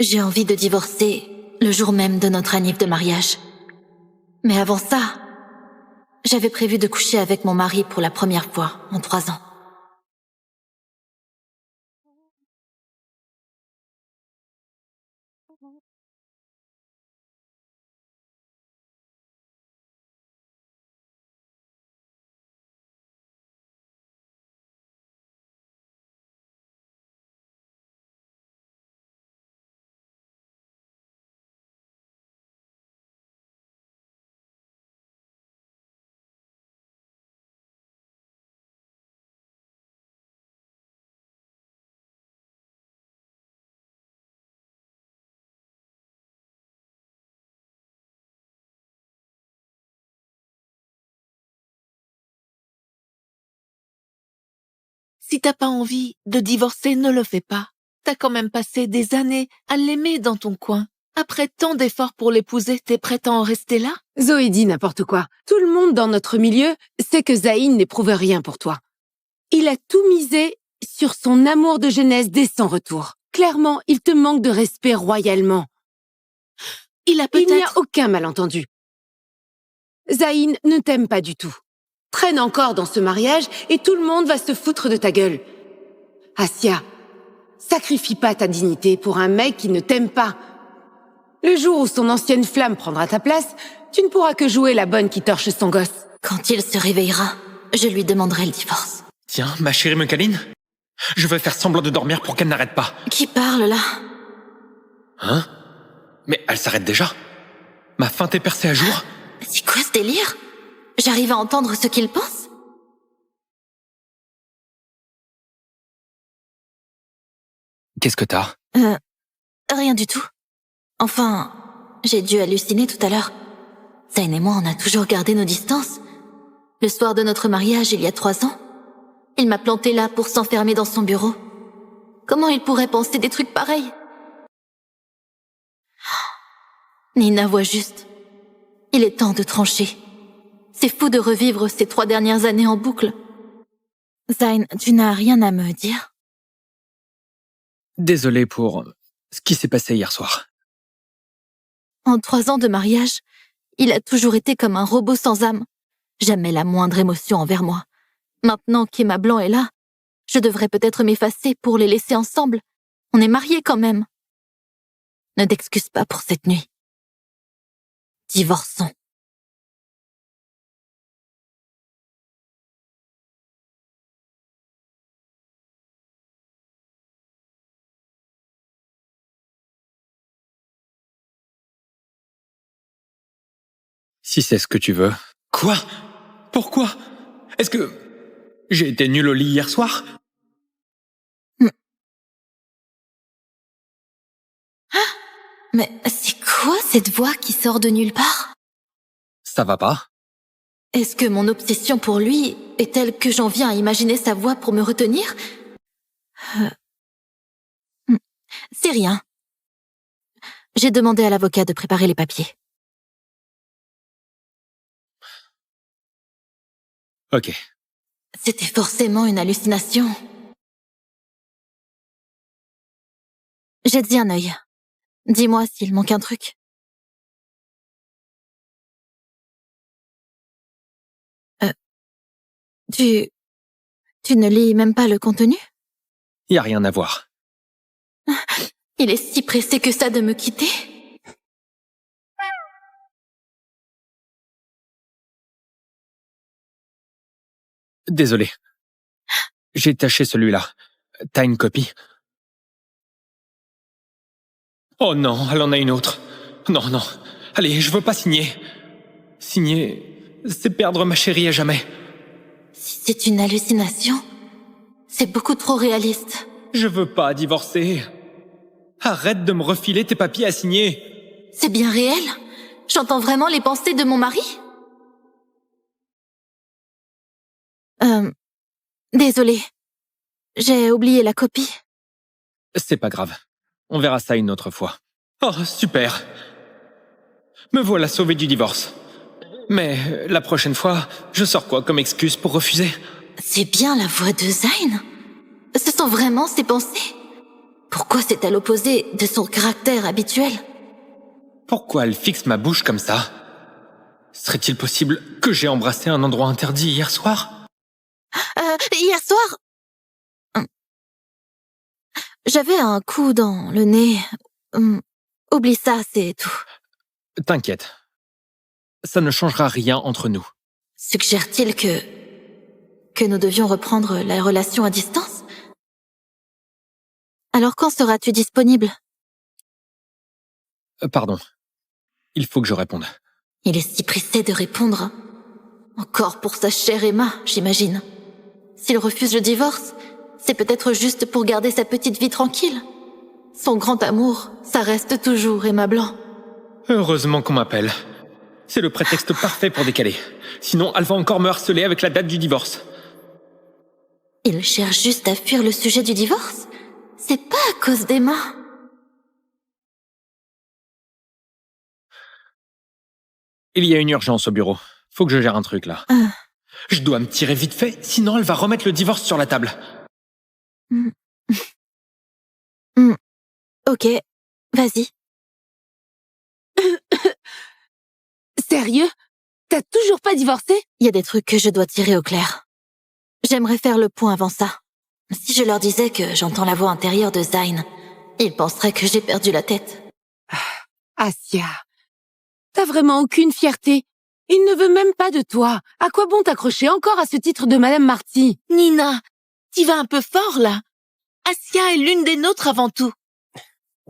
J'ai envie de divorcer le jour même de notre anniv de mariage. Mais avant ça, j'avais prévu de coucher avec mon mari pour la première fois en 3 ans. Si t'as pas envie de divorcer, ne le fais pas. T'as quand même passé des années à l'aimer dans ton coin. Après tant d'efforts pour l'épouser, t'es prête à en rester là? Zoé dit n'importe quoi. Tout le monde dans notre milieu sait que Zayn n'éprouve rien pour toi. Il a tout misé sur son amour de jeunesse dès son retour. Clairement, il te manque de respect royalement. Il n'y a aucun malentendu. Zayn ne t'aime pas du tout. Traîne encore dans ce mariage et tout le monde va se foutre de ta gueule. Assia, sacrifie pas ta dignité pour un mec qui ne t'aime pas. Le jour où son ancienne flamme prendra ta place, tu ne pourras que jouer la bonne qui torche son gosse. Quand il se réveillera, je lui demanderai le divorce. Tiens, ma chérie me câline. Je vais faire semblant de dormir pour qu'elle n'arrête pas. Qui parle là? Hein? Mais elle s'arrête déjà? Ma feinte est percée à jour? C'est quoi ce délire? J'arrive à entendre ce qu'il pense? Qu'est-ce que t'as? Rien du tout. Enfin, j'ai dû halluciner tout à l'heure. Zayn et moi, on a toujours gardé nos distances. Le soir de notre mariage, il y a 3 ans, il m'a planté là pour s'enfermer dans son bureau. Comment il pourrait penser des trucs pareils? Nina voit juste. Il est temps de trancher. C'est fou de revivre ces 3 dernières années en boucle. Zayn, tu n'as rien à me dire? Désolé pour ce qui s'est passé hier soir. En 3 ans de mariage, il a toujours été comme un robot sans âme. Jamais la moindre émotion envers moi. Maintenant qu'Emma Blanc est là, je devrais peut-être m'effacer pour les laisser ensemble. On est mariés quand même. Ne t'excuse pas pour cette nuit. Divorçons. Si c'est ce que tu veux. Quoi? Pourquoi? Est-ce que j'ai été nul au lit hier soir? Mais c'est quoi cette voix qui sort de nulle part? Ça va pas? Est-ce que mon obsession pour lui est telle que j'en viens à imaginer sa voix pour me retenir? C'est rien. J'ai demandé à l'avocat de préparer les papiers. Ok. C'était forcément une hallucination. Jette-y un œil. Dis-moi s'il manque un truc. Tu ne lis même pas le contenu? Y a rien à voir. Il est si pressé que ça de me quitter? Désolé. J'ai taché celui-là. T'as une copie? Oh non, elle en a une autre. Non, non. Allez, je veux pas signer. Signer, c'est perdre ma chérie à jamais. Si c'est une hallucination, c'est beaucoup trop réaliste. Je veux pas divorcer. Arrête de me refiler tes papiers à signer. C'est bien réel? J'entends vraiment les pensées de mon mari? Désolée. J'ai oublié la copie. C'est pas grave. On verra ça une autre fois. Oh, super. Me voilà sauvé du divorce. Mais la prochaine fois, je sors quoi comme excuse pour refuser? C'est bien la voix de Zayn? Ce sont vraiment ses pensées? Pourquoi c'est à l'opposé de son caractère habituel? Pourquoi elle fixe ma bouche comme ça? Serait-il possible que j'ai embrassé un endroit interdit hier soir? Hier soir... J'avais un coup dans le nez. Oublie ça, c'est tout. T'inquiète. Ça ne changera rien entre nous. Suggère-t-il que nous devions reprendre la relation à distance? Alors quand seras-tu disponible? Pardon. Il faut que je réponde. Il est si pressé de répondre. Encore pour sa chère Emma, j'imagine. S'il refuse le divorce, c'est peut-être juste pour garder sa petite vie tranquille. Son grand amour, ça reste toujours Emma Blanc. Heureusement qu'on m'appelle. C'est le prétexte parfait pour décaler. Sinon, elle va encore me harceler avec la date du divorce. Il cherche juste à fuir le sujet du divorce? C'est pas à cause d'Emma. Il y a une urgence au bureau. Faut que je gère un truc, là. Je dois me tirer vite fait, sinon elle va remettre le divorce sur la table. Ok, vas-y. Sérieux? T'as toujours pas divorcé? Il y a des trucs que je dois tirer au clair. J'aimerais faire le point avant ça. Si je leur disais que j'entends la voix intérieure de Zayn, ils penseraient que j'ai perdu la tête. Asia, t'as vraiment aucune fierté. Il ne veut même pas de toi. À quoi bon t'accrocher encore à ce titre de Madame Marty? Nina, t'y vas un peu fort, là. Asia est l'une des nôtres avant tout.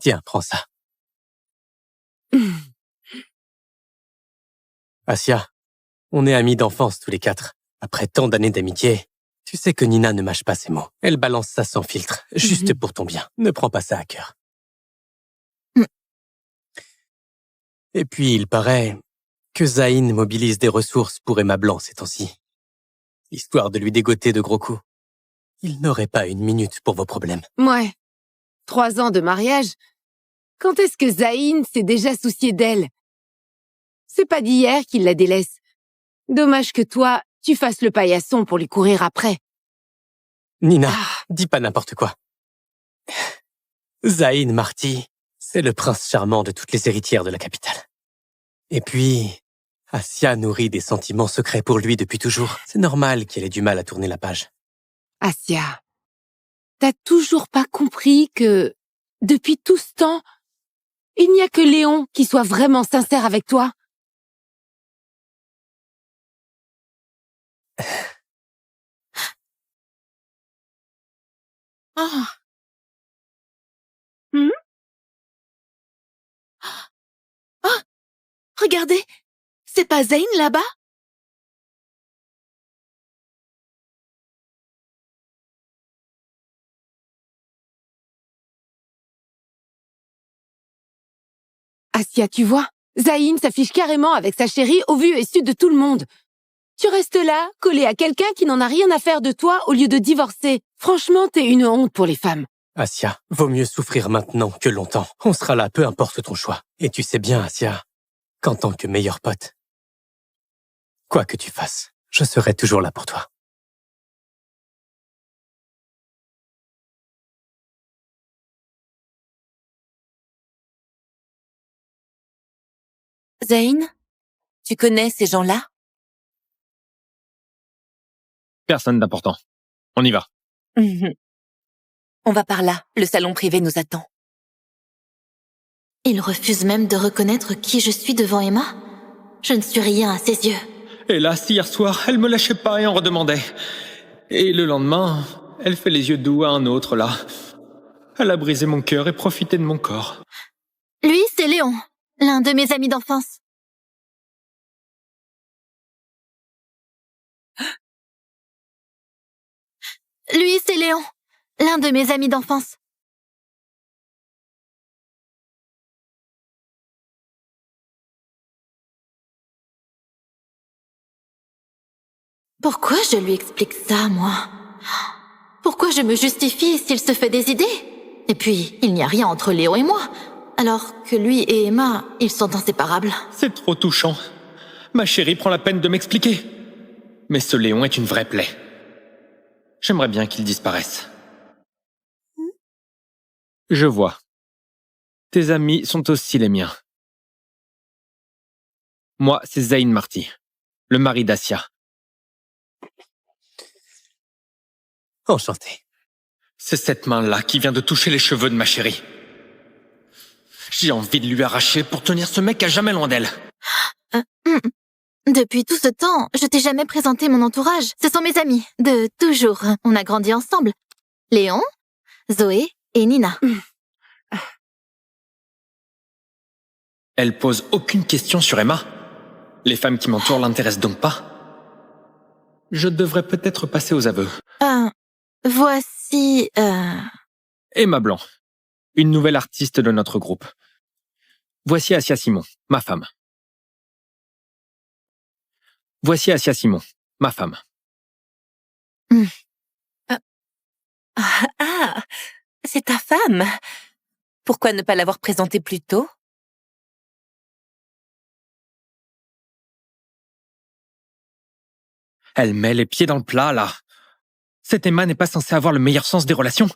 Tiens, prends ça. Asia, on est amis d'enfance tous les quatre. Après tant d'années d'amitié, tu sais que Nina ne mâche pas ses mots. Elle balance ça sans filtre, juste pour ton bien. Ne prends pas ça à cœur. Et puis, il paraît que Zayn mobilise des ressources pour Emma Blanc ces temps-ci. Histoire de lui dégoter de gros coups. Il n'aurait pas une minute pour vos problèmes. Ouais. 3 ans de mariage. Quand est-ce que Zayn s'est déjà soucié d'elle? C'est pas d'hier qu'il la délaisse. Dommage que toi, tu fasses le paillasson pour lui courir après. Nina, dis pas n'importe quoi. Zayn Marty, c'est le prince charmant de toutes les héritières de la capitale. Et puis, Asia nourrit des sentiments secrets pour lui depuis toujours. C'est normal qu'elle ait du mal à tourner la page. Asia, t'as toujours pas compris que, depuis tout ce temps, il n'y a que Léon qui soit vraiment sincère avec toi? Oh. Oh, regardez, c'est pas Zayn là-bas? Asia, tu vois, Zayn s'affiche carrément avec sa chérie au vu et su de tout le monde. Tu restes là, collé à quelqu'un qui n'en a rien à faire de toi au lieu de divorcer. Franchement, t'es une honte pour les femmes. Asia, vaut mieux souffrir maintenant que longtemps. On sera là, peu importe ton choix. Et tu sais bien, Asia, qu'en tant que meilleur pote, quoi que tu fasses, je serai toujours là pour toi. Zayn, tu connais ces gens-là? Personne d'important. On y va. On va par là, le salon privé nous attend. Il refuse même de reconnaître qui je suis devant Emma. Je ne suis rien à ses yeux. Hélas, hier soir, elle me lâchait pas et en redemandait. Et le lendemain, elle fait les yeux doux à un autre, là. Elle a brisé mon cœur et profité de mon corps. Lui, c'est Léon, l'un de mes amis d'enfance. Lui, c'est Léon, l'un de mes amis d'enfance. Pourquoi je lui explique ça, moi? Pourquoi je me justifie s'il se fait des idées? Et puis, il n'y a rien entre Léon et moi, alors que lui et Emma, ils sont inséparables. C'est trop touchant. Ma chérie prend la peine de m'expliquer. Mais ce Léon est une vraie plaie. J'aimerais bien qu'il disparaisse. Je vois. Tes amis sont aussi les miens. Moi, c'est Zayn Marty, le mari d'Asia. Enchanté. C'est cette main-là qui vient de toucher les cheveux de ma chérie. J'ai envie de lui arracher pour tenir ce mec à jamais loin d'elle. Depuis tout ce temps, je t'ai jamais présenté mon entourage. Ce sont mes amis, de toujours. On a grandi ensemble. Léon, Zoé et Nina. Elle pose aucune question sur Emma. Les femmes qui m'entourent l'intéressent donc pas. Je devrais peut-être passer aux aveux. Voici... Emma Blanc, une nouvelle artiste de notre groupe. Voici Asia Simon, ma femme. Voici Asia Simon, ma femme. Ah, c'est ta femme. Pourquoi ne pas l'avoir présentée plus tôt? Elle met les pieds dans le plat, là. Cette Emma n'est pas censée avoir le meilleur sens des relations.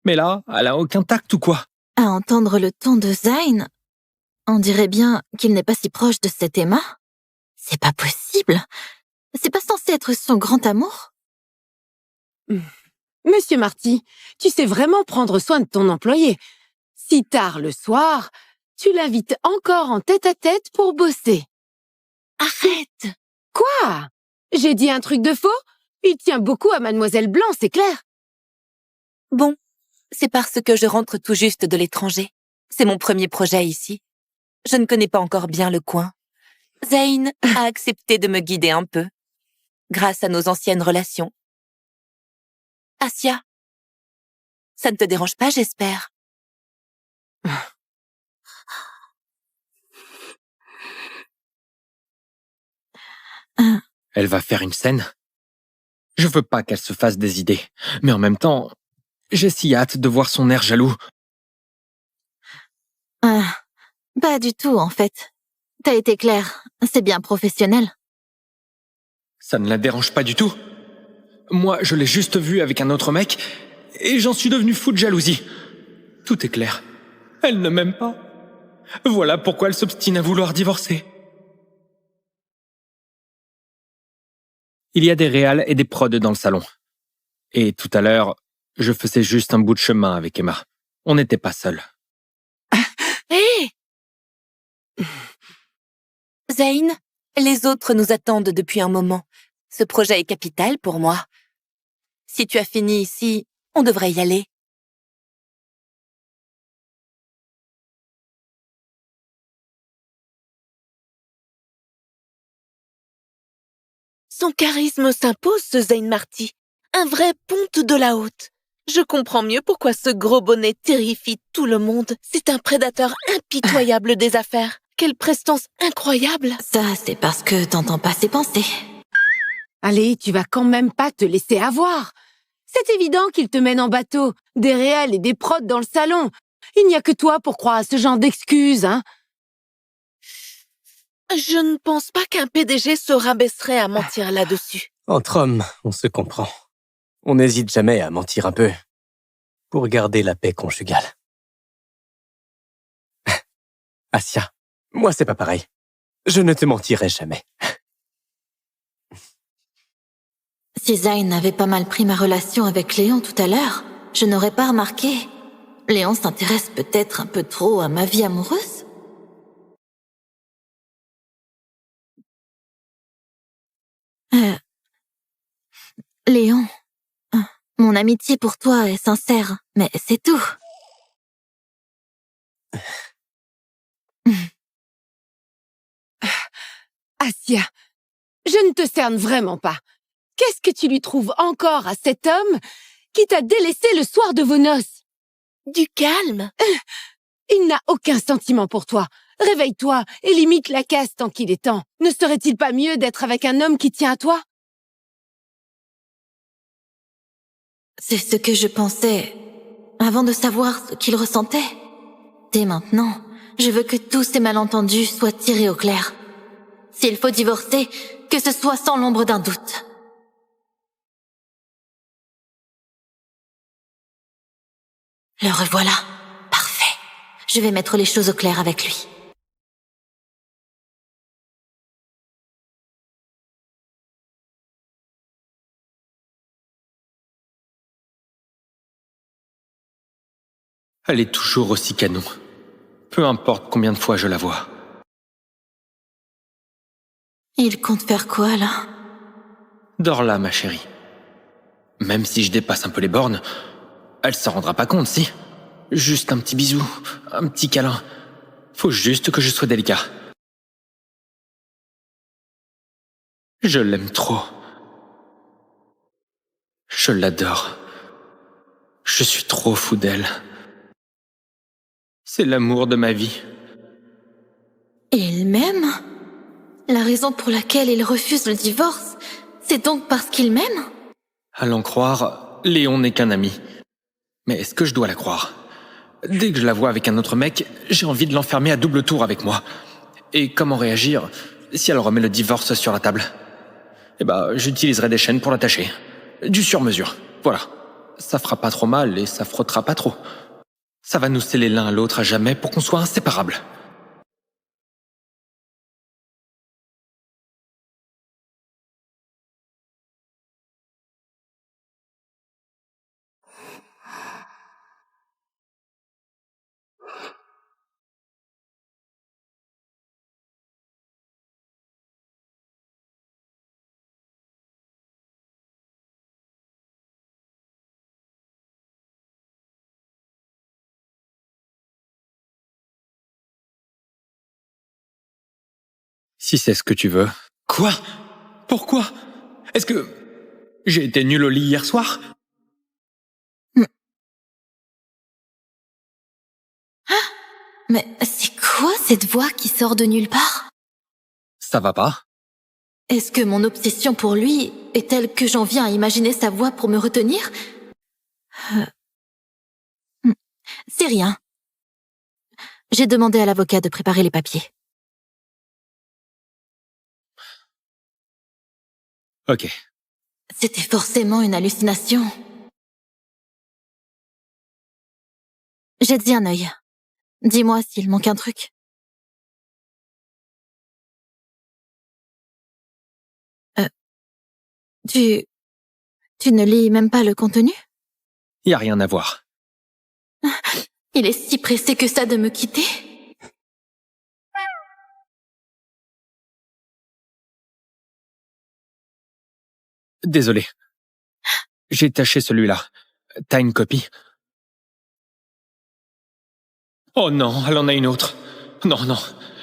Mais là, elle a aucun tact ou quoi? À entendre le ton de Zayn, on dirait bien qu'il n'est pas si proche de cette Emma. C'est pas possible. C'est pas censé être son grand amour. Monsieur Marty, tu sais vraiment prendre soin de ton employé. Si tard le soir, tu l'invites encore en tête-à-tête pour bosser. Arrête! Quoi? J'ai dit un truc de faux? Il tient beaucoup à Mademoiselle Blanc, c'est clair. Bon, c'est parce que je rentre tout juste de l'étranger. C'est mon premier projet ici. Je ne connais pas encore bien le coin. Zayn a accepté de me guider un peu, grâce à nos anciennes relations. Asia, ça ne te dérange pas, j'espère? Elle va faire une scène? Je veux pas qu'elle se fasse des idées. Mais en même temps, j'ai si hâte de voir son air jaloux. Pas du tout, en fait. T'as été clair. C'est bien professionnel. Ça ne la dérange pas du tout. Moi, je l'ai juste vue avec un autre mec, et j'en suis devenu fou de jalousie. Tout est clair. Elle ne m'aime pas. Voilà pourquoi elle s'obstine à vouloir divorcer. Il y a des réals et des prods dans le salon. Et tout à l'heure, je faisais juste un bout de chemin avec Emma. On n'était pas seuls. Hé! Zayn, les autres nous attendent depuis un moment. Ce projet est capital pour moi. Si tu as fini ici, on devrait y aller. Son charisme s'impose, ce Zayn Marty. Un vrai ponte de la haute. Je comprends mieux pourquoi ce gros bonnet terrifie tout le monde. C'est un prédateur impitoyable des affaires. Quelle prestance incroyable! Ça, c'est parce que t'entends pas ses pensées. Allez, tu vas quand même pas te laisser avoir. C'est évident qu'il te mène en bateau, des réals et des prods dans le salon. Il n'y a que toi pour croire à ce genre d'excuses, hein. Je ne pense pas qu'un PDG se rabaisserait à mentir là-dessus. Entre hommes, on se comprend. On n'hésite jamais à mentir un peu pour garder la paix conjugale. Asia, moi c'est pas pareil. Je ne te mentirai jamais. Si Zayn avait pas mal pris ma relation avec Léon tout à l'heure, je n'aurais pas remarqué. Léon s'intéresse peut-être un peu trop à ma vie amoureuse. Léon, mon amitié pour toi est sincère, mais c'est tout. Asia, je ne te cerne vraiment pas. Qu'est-ce que tu lui trouves encore à cet homme qui t'a délaissé le soir de vos noces? Du calme! Il n'a aucun sentiment pour toi. Réveille-toi et limite la casse tant qu'il est temps. Ne serait-il pas mieux d'être avec un homme qui tient à toi? C'est ce que je pensais avant de savoir ce qu'il ressentait. Dès maintenant, je veux que tous ces malentendus soient tirés au clair. S'il faut divorcer, que ce soit sans l'ombre d'un doute. Le revoilà. Je vais mettre les choses au clair avec lui. Elle est toujours aussi canon. Peu importe combien de fois je la vois. Il compte faire quoi, là? Dors là, ma chérie. Même si je dépasse un peu les bornes, elle s'en rendra pas compte, si. Juste un petit bisou, un petit câlin. Faut juste que je sois délicat. Je l'aime trop. Je l'adore. Je suis trop fou d'elle. C'est l'amour de ma vie. Et il m'aime? La raison pour laquelle il refuse le divorce, c'est donc parce qu'il m'aime? À l'en croire, Léon n'est qu'un ami. Mais est-ce que je dois la croire? Dès que je la vois avec un autre mec, j'ai envie de l'enfermer à double tour avec moi. Et comment réagir si elle remet le divorce sur la table? Eh ben, j'utiliserai des chaînes pour l'attacher. Du sur-mesure, voilà. Ça fera pas trop mal et ça frottera pas trop. Ça va nous sceller l'un à l'autre à jamais pour qu'on soit inséparables. Si c'est ce que tu veux. Quoi? Pourquoi? Est-ce que... j'ai été nul au lit hier soir? Mais c'est quoi cette voix qui sort de nulle part? Ça va pas? Est-ce que mon obsession pour lui est telle que j'en viens à imaginer sa voix pour me retenir? C'est rien. J'ai demandé à l'avocat de préparer les papiers. Ok. C'était forcément une hallucination. Jette-y un œil. Dis-moi s'il manque un truc. Tu ne lis même pas le contenu? Y a rien à voir. Il est si pressé que ça de me quitter? Désolé. J'ai taché celui-là. T'as une copie? Oh non, elle en a une autre. Non, non.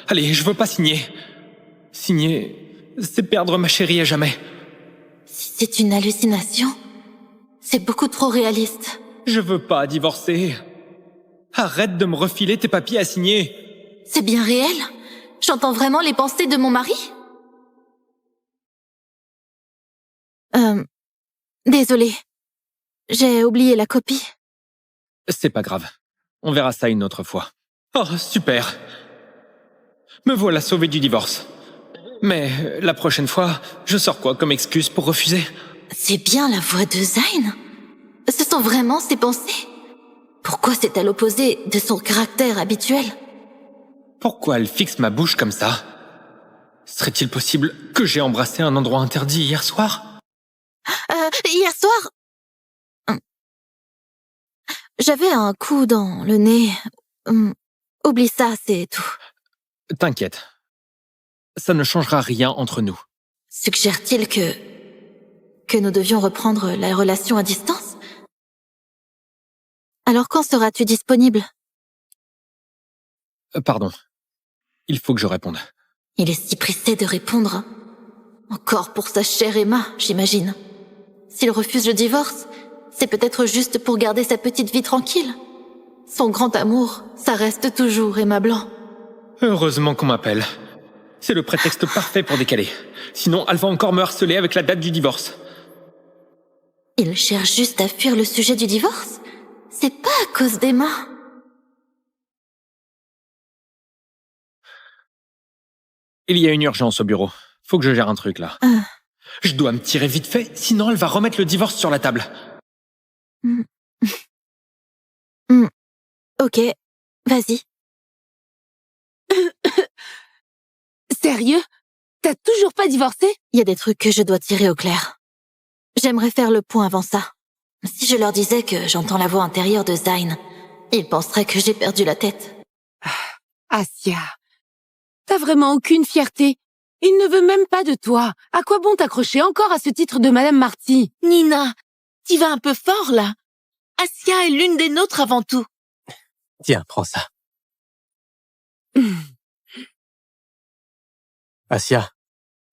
Allez, je veux pas signer. Signer, c'est perdre ma chérie à jamais. Si c'est une hallucination, c'est beaucoup trop réaliste. Je veux pas divorcer. Arrête de me refiler tes papiers à signer. C'est bien réel? J'entends vraiment les pensées de mon mari? Désolée. J'ai oublié la copie. C'est pas grave. On verra ça une autre fois. Oh, super. Me voilà sauvé du divorce. Mais la prochaine fois, je sors quoi comme excuse pour refuser? C'est bien la voix de Zayn. Ce sont vraiment ses pensées. Pourquoi c'est à l'opposé de son caractère habituel? Pourquoi elle fixe ma bouche comme ça? Serait-il possible que j'ai embrassé un endroit interdit hier soir? Hier soir... J'avais un coup dans le nez. Oublie ça, c'est tout. T'inquiète. Ça ne changera rien entre nous. Suggère-t-il que nous devions reprendre la relation à distance? Alors quand seras-tu disponible? Pardon. Il faut que je réponde. Il est si pressé de répondre. Encore pour sa chère Emma, j'imagine. S'il refuse le divorce, c'est peut-être juste pour garder sa petite vie tranquille. Son grand amour, ça reste toujours Emma Blanc. Heureusement qu'on m'appelle. C'est le prétexte parfait pour décaler. Sinon, elle va encore me harceler avec la date du divorce. Il cherche juste à fuir le sujet du divorce? C'est pas à cause d'Emma. Il y a une urgence au bureau. Faut que je gère un truc, là. Je dois me tirer vite fait, sinon elle va remettre le divorce sur la table. Ok, vas-y. Sérieux? T'as toujours pas divorcé? Il y a des trucs que je dois tirer au clair. J'aimerais faire le point avant ça. Si je leur disais que j'entends la voix intérieure de Zayn, ils penseraient que j'ai perdu la tête. Asia, t'as vraiment aucune fierté. Il ne veut même pas de toi. À quoi bon t'accrocher encore à ce titre de Madame Marty? Nina, t'y vas un peu fort, là. Asia est l'une des nôtres avant tout. Tiens, prends ça. Asia,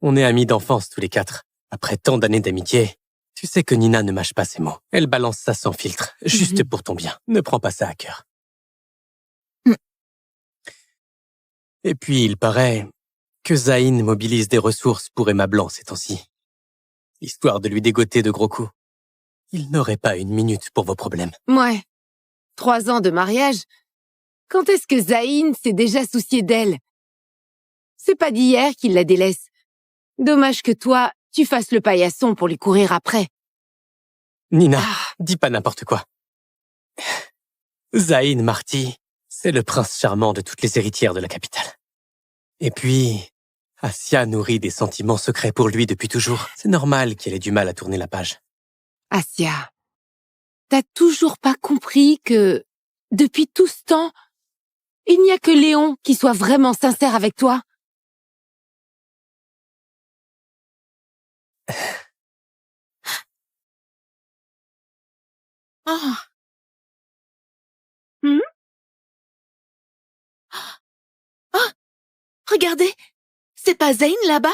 on est amis d'enfance tous les 4. Après tant d'années d'amitié, tu sais que Nina ne mâche pas ses mots. Elle balance ça sans filtre, juste pour ton bien. Ne prends pas ça à cœur. Et puis, il paraît que Zayn mobilise des ressources pour Emma Blanc ces temps-ci, histoire de lui dégoter de gros coups. Il n'aurait pas une minute pour vos problèmes. Ouais. 3 ans de mariage. Quand est-ce que Zayn s'est déjà soucié d'elle? C'est pas d'hier qu'il la délaisse. Dommage que toi, tu fasses le paillasson pour lui courir après. Nina, dis pas n'importe quoi. Zayn Marty, c'est le prince charmant de toutes les héritières de la capitale. Et puis, Asia nourrit des sentiments secrets pour lui depuis toujours. C'est normal qu'elle ait du mal à tourner la page. Asia, t'as toujours pas compris que, depuis tout ce temps, il n'y a que Léon qui soit vraiment sincère avec toi? Oh. Oh, regardez, c'est pas Zayn là-bas?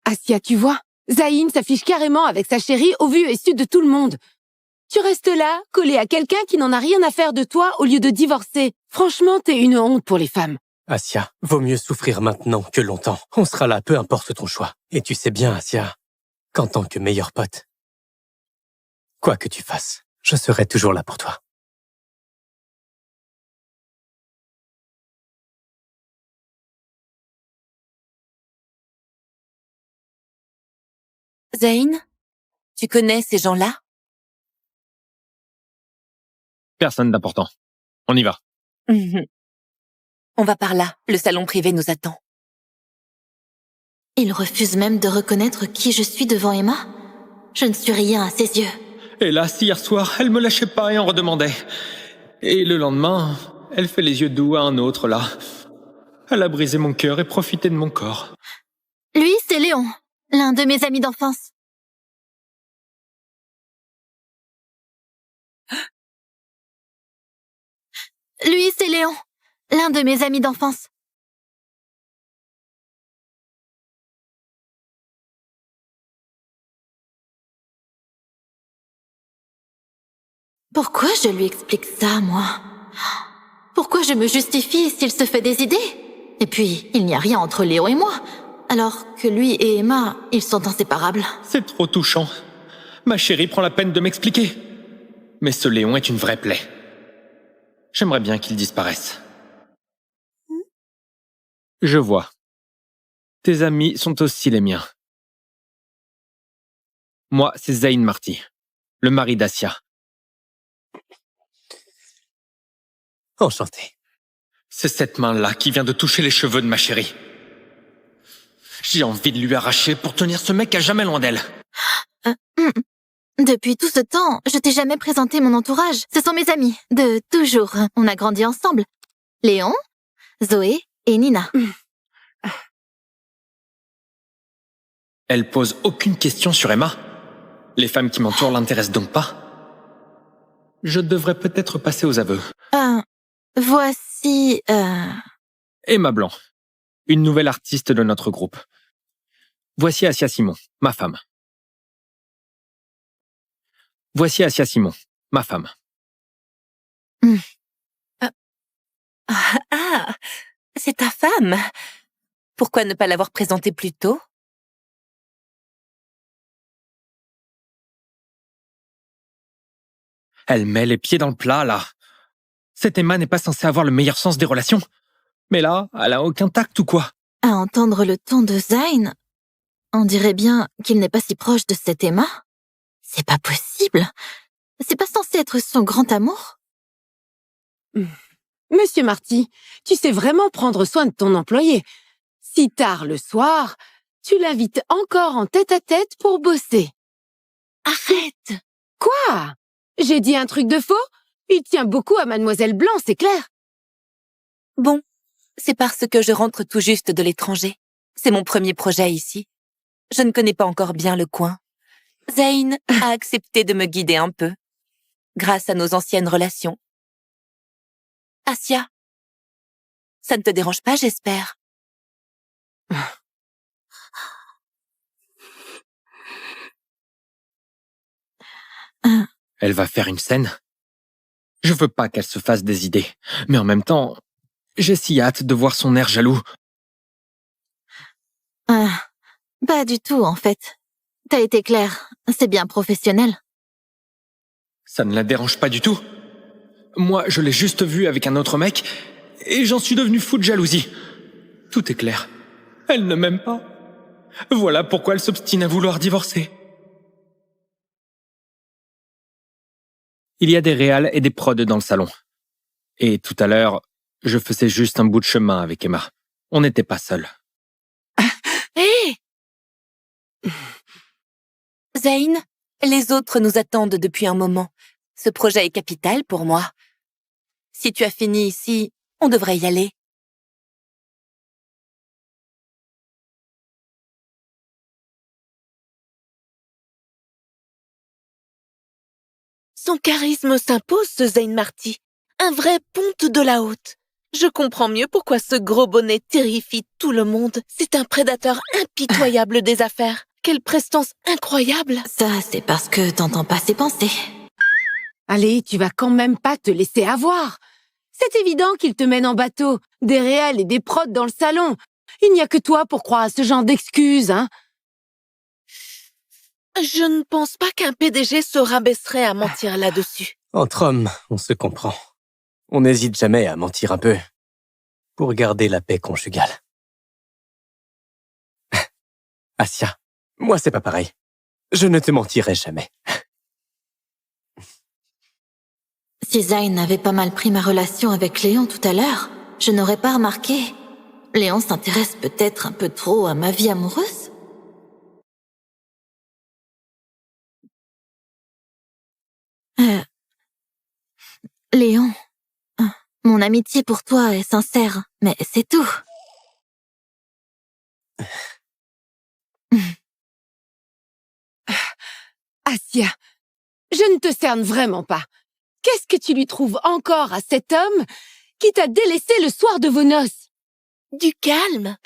Asia, tu vois, Zayn s'affiche carrément avec sa chérie au vu et su de tout le monde. Tu restes là, collé à quelqu'un qui n'en a rien à faire de toi au lieu de divorcer. Franchement, t'es une honte pour les femmes. Asia, vaut mieux souffrir maintenant que longtemps. On sera là, peu importe ton choix. Et tu sais bien, Asia, qu'en tant que meilleur pote, quoi que tu fasses, je serai toujours là pour toi. Zayn, tu connais ces gens-là? Personne d'important. On y va. On va par là, le salon privé nous attend. Il refuse même de reconnaître qui je suis devant Emma. Je ne suis rien à ses yeux. Hélas, hier soir, elle me lâchait pas et en redemandait. Et le lendemain, elle fait les yeux doux à un autre, là. Elle a brisé mon cœur et profité de mon corps. Lui, c'est Léon, l'un de mes amis d'enfance. Lui, c'est Léon, l'un de mes amis d'enfance. Pourquoi je lui explique ça, moi? Pourquoi je me justifie s'il se fait des idées? Et puis, il n'y a rien entre Léon et moi, alors que lui et Emma, ils sont inséparables. C'est trop touchant. Ma chérie prend la peine de m'expliquer. Mais ce Léon est une vraie plaie. J'aimerais bien qu'il disparaisse. Je vois. Tes amis sont aussi les miens. Moi, c'est Zayn Marty, le mari d'Asia. Enchanté. C'est cette main-là qui vient de toucher les cheveux de ma chérie. J'ai envie de lui arracher pour tenir ce mec à jamais loin d'elle. Depuis tout ce temps, je t'ai jamais présenté mon entourage. Ce sont mes amis, de toujours. On a grandi ensemble. Léon, Zoé et Nina. Elle pose aucune question sur Emma. Les femmes qui m'entourent l'intéressent donc pas. Je devrais peut-être passer aux aveux. Voici... Emma Blanc, une nouvelle artiste de notre groupe. Voici Asia Simon, ma femme. Voici Asia Simon, ma femme. Ah, c'est ta femme. Pourquoi ne pas l'avoir présentée plus tôt? Elle met les pieds dans le plat, là. Cette Emma n'est pas censée avoir le meilleur sens des relations. Mais là, elle a aucun tact ou quoi? À entendre le ton de Zayn, on dirait bien qu'il n'est pas si proche de cette Emma. C'est pas possible. C'est pas censé être son grand amour? Monsieur Marty, tu sais vraiment prendre soin de ton employé. Si tard le soir, tu l'invites encore en tête-à-tête pour bosser. Arrête! Quoi? J'ai dit un truc de faux? Il tient beaucoup à Mademoiselle Blanc, c'est clair. Bon, c'est parce que je rentre tout juste de l'étranger. C'est mon premier projet ici. Je ne connais pas encore bien le coin. Zayn a accepté de me guider un peu, grâce à nos anciennes relations. Asia, ça ne te dérange pas, j'espère? Elle va faire une scène? Je veux pas qu'elle se fasse des idées, mais en même temps, j'ai si hâte de voir son air jaloux. Pas du tout, en fait. T'as été clair, c'est bien professionnel. Ça ne la dérange pas du tout. Moi, je l'ai juste vue avec un autre mec, et j'en suis devenu fou de jalousie. Tout est clair. Elle ne m'aime pas. Voilà pourquoi elle s'obstine à vouloir divorcer. Il y a des réals et des prods dans le salon. Et tout à l'heure, je faisais juste un bout de chemin avec Emma. On n'était pas seuls. Hé! Zayn, les autres nous attendent depuis un moment. Ce projet est capital pour moi. Si tu as fini ici, on devrait y aller. Son charisme s'impose, ce Zayn Marty. Un vrai ponte de la haute. Je comprends mieux pourquoi ce gros bonnet terrifie tout le monde. C'est un prédateur impitoyable des affaires. Quelle prestance incroyable! Ça, c'est parce que t'entends pas ses pensées. Allez, tu vas quand même pas te laisser avoir. C'est évident qu'il te mène en bateau, des réals et des prods dans le salon. Il n'y a que toi pour croire à ce genre d'excuses, hein. Je ne pense pas qu'un PDG se rabaisserait à mentir là-dessus. Entre hommes, on se comprend. On n'hésite jamais à mentir un peu pour garder la paix conjugale. Asia, moi c'est pas pareil. Je ne te mentirai jamais. Si Zayn avait pas mal pris ma relation avec Léon tout à l'heure, je n'aurais pas remarqué. Léon s'intéresse peut-être un peu trop à ma vie amoureuse? Léon, mon amitié pour toi est sincère, mais c'est tout. Asia, je ne te cerne vraiment pas. Qu'est-ce que tu lui trouves encore à cet homme qui t'a délaissé le soir de vos noces? Du calme!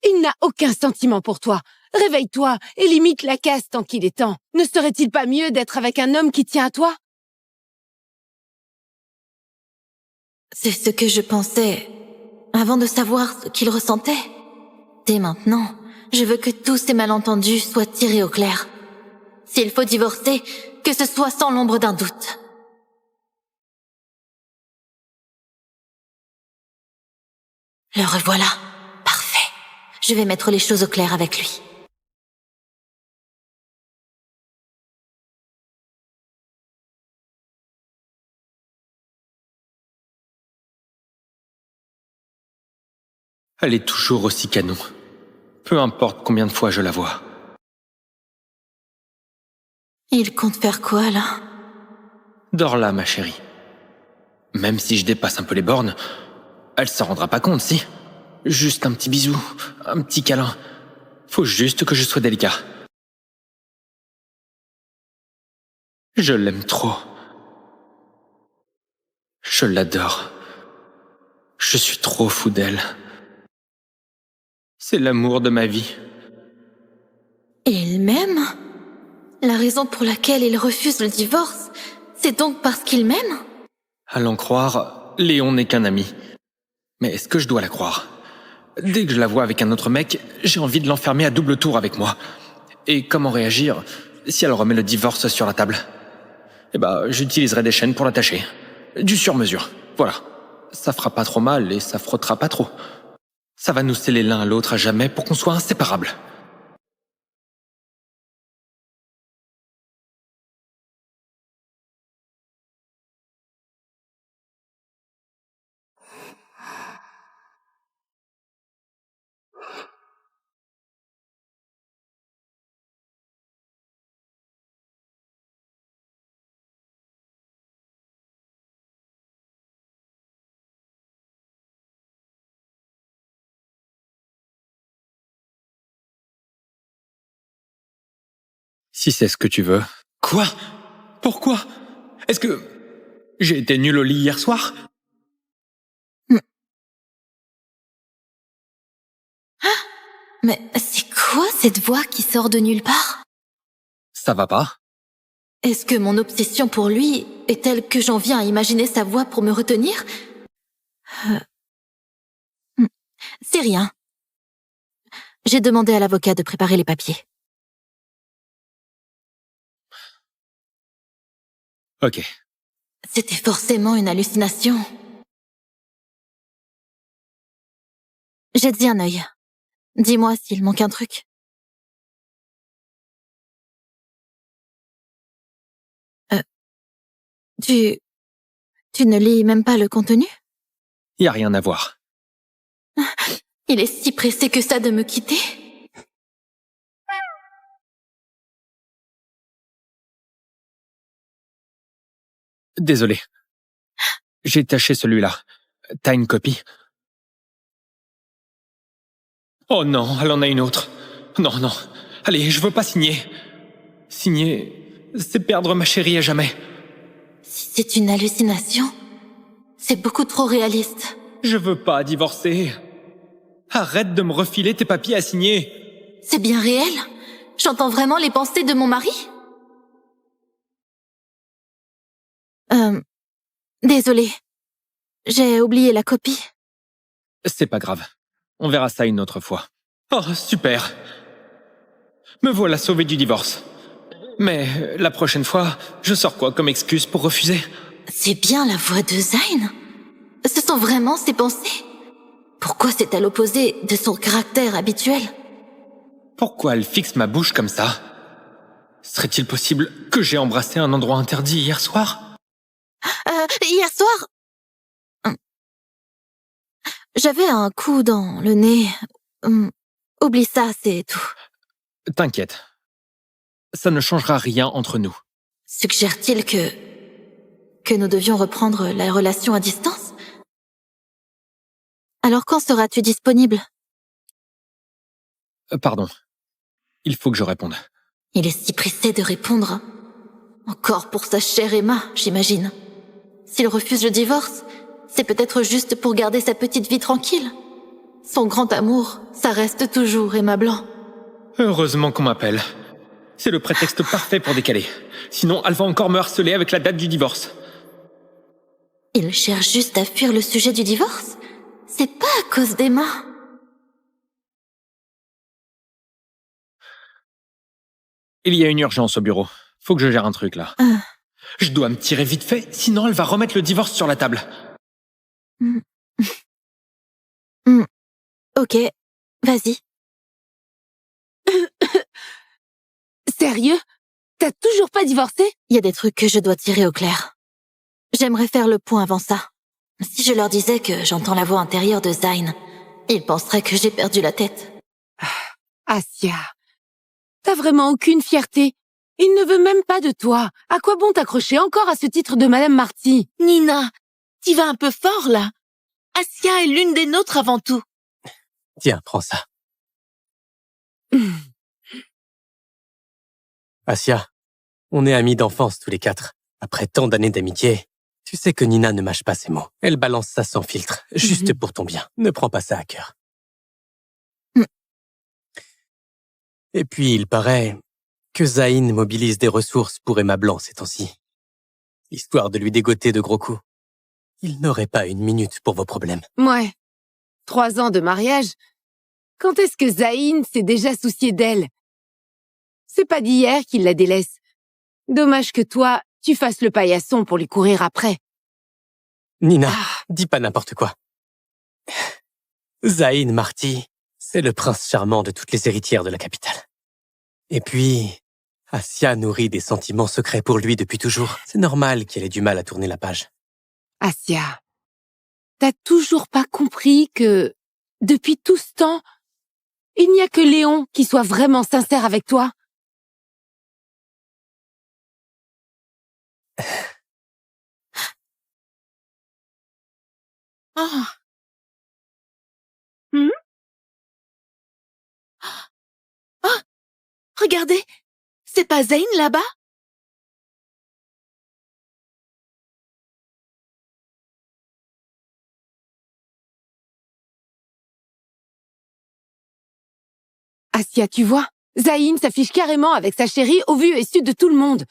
Il n'a aucun sentiment pour toi. Réveille-toi et limite la casse tant qu'il est temps. Ne serait-il pas mieux d'être avec un homme qui tient à toi? C'est ce que je pensais avant de savoir ce qu'il ressentait. Dès maintenant, je veux que tous ces malentendus soient tirés au clair. S'il faut divorcer, que ce soit sans l'ombre d'un doute. Le revoilà. Parfait. Je vais mettre les choses au clair avec lui. Elle est toujours aussi canon. Peu importe combien de fois je la vois. Il compte faire quoi, là? Dors là, ma chérie. Même si je dépasse un peu les bornes, elle s'en rendra pas compte, si. Juste un petit bisou, un petit câlin. Faut juste que je sois délicat. Je l'aime trop. Je l'adore. Je suis trop fou d'elle. C'est l'amour de ma vie. Il m'aime? La raison pour laquelle il refuse le divorce, c'est donc parce qu'il m'aime? À l'en croire, Léon n'est qu'un ami. Mais est-ce que je dois la croire? Dès que je la vois avec un autre mec, j'ai envie de l'enfermer à double tour avec moi. Et comment réagir si elle remet le divorce sur la table? Eh ben, j'utiliserai des chaînes pour l'attacher. Du sur-mesure, voilà. Ça fera pas trop mal et ça frottera pas trop. Ça va nous sceller l'un à l'autre à jamais pour qu'on soit inséparables. Si c'est ce que tu veux. Quoi? Pourquoi? Est-ce que... j'ai été nul au lit hier soir? Mais c'est quoi cette voix qui sort de nulle part? Ça va pas? Est-ce que mon obsession pour lui est telle que j'en viens à imaginer sa voix pour me retenir? C'est rien. J'ai demandé à l'avocat de préparer les papiers. Ok. C'était forcément une hallucination. Jette-y un œil. Dis-moi s'il manque un truc. Tu ne lis même pas le contenu? Y a rien à voir. Il est si pressé que ça de me quitter? Désolé. J'ai taché celui-là. T'as une copie? Oh non, elle en a une autre. Non, non. Allez, je veux pas signer. Signer, c'est perdre ma chérie à jamais. Si c'est une hallucination, c'est beaucoup trop réaliste. Je veux pas divorcer. Arrête de me refiler tes papiers à signer. C'est bien réel? J'entends vraiment les pensées de mon mari? Désolée. J'ai oublié la copie. C'est pas grave. On verra ça une autre fois. Oh, super. Me voilà sauvé du divorce. Mais la prochaine fois, je sors quoi comme excuse pour refuser? C'est bien la voix de Zayn. Ce sont vraiment ses pensées. Pourquoi c'est à l'opposé de son caractère habituel? Pourquoi elle fixe ma bouche comme ça? Serait-il possible que j'ai embrassé un endroit interdit hier soir? Hier soir... J'avais un coup dans le nez. Oublie ça, c'est tout. T'inquiète. Ça ne changera rien entre nous. Suggère-t-il que nous devions reprendre la relation à distance? Alors quand seras-tu disponible? Pardon. Il faut que je réponde. Il est si pressé de répondre. Encore pour sa chère Emma, j'imagine. S'il refuse le divorce, c'est peut-être juste pour garder sa petite vie tranquille. Son grand amour, ça reste toujours Emma Blanc. Heureusement qu'on m'appelle. C'est le prétexte parfait pour décaler. Sinon, elle va encore me harceler avec la date du divorce. Il cherche juste à fuir le sujet du divorce? C'est pas à cause d'Emma. Il y a une urgence au bureau. Faut que je gère un truc, là. Je dois me tirer vite fait, sinon elle va remettre le divorce sur la table. Ok, vas-y. Sérieux? T'as toujours pas divorcé? Il y a des trucs que je dois tirer au clair. J'aimerais faire le point avant ça. Si je leur disais que j'entends la voix intérieure de Zayn, ils penseraient que j'ai perdu la tête. Asia, t'as vraiment aucune fierté. Il ne veut même pas de toi. À quoi bon t'accrocher encore à ce titre de Madame Marty? Nina, t'y vas un peu fort, là. Asia est l'une des nôtres avant tout. Tiens, prends ça. Asia, on est amis d'enfance tous les quatre. Après tant d'années d'amitié, tu sais que Nina ne mâche pas ses mots. Elle balance ça sans filtre, juste pour ton bien. Ne prends pas ça à cœur. Et puis, il paraît que Zayn mobilise des ressources pour Emma Blanc ces temps-ci, histoire de lui dégoter de gros coups. Il n'aurait pas une minute pour vos problèmes. Ouais. 3 ans de mariage. Quand est-ce que Zayn s'est déjà soucié d'elle? C'est pas d'hier qu'il la délaisse. Dommage que toi, tu fasses le paillasson pour lui courir après. Nina, dis pas n'importe quoi. Zayn Marty, c'est le prince charmant de toutes les héritières de la capitale. Et puis, Asia nourrit des sentiments secrets pour lui depuis toujours. C'est normal qu'elle ait du mal à tourner la page. Asia, t'as toujours pas compris que, depuis tout ce temps, il n'y a que Léon qui soit vraiment sincère avec toi? Oh. Oh, regardez, C'est pas Zayn là-bas? Assia, tu vois, Zayn s'affiche carrément avec sa chérie au vu et su de tout le monde.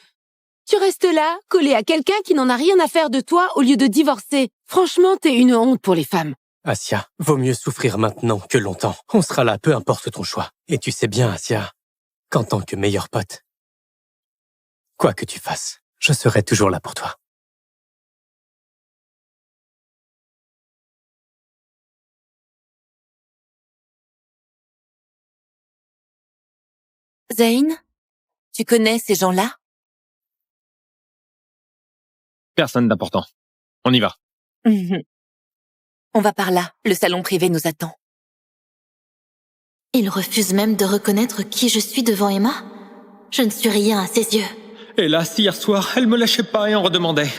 Tu restes là, collé à quelqu'un qui n'en a rien à faire de toi au lieu de divorcer. Franchement, t'es une honte pour les femmes. Assia, vaut mieux souffrir maintenant que longtemps. On sera là, peu importe ton choix. Et tu sais bien, Assia, qu'en tant que meilleur pote, quoi que tu fasses, je serai toujours là pour toi. Zayn, tu connais ces gens-là? Personne d'important. On y va. Mhm. On va par là, le salon privé nous attend. Il refuse même de reconnaître qui je suis devant Emma. Je ne suis rien à ses yeux. Hélas, hier soir, elle me lâchait pas et en redemandait.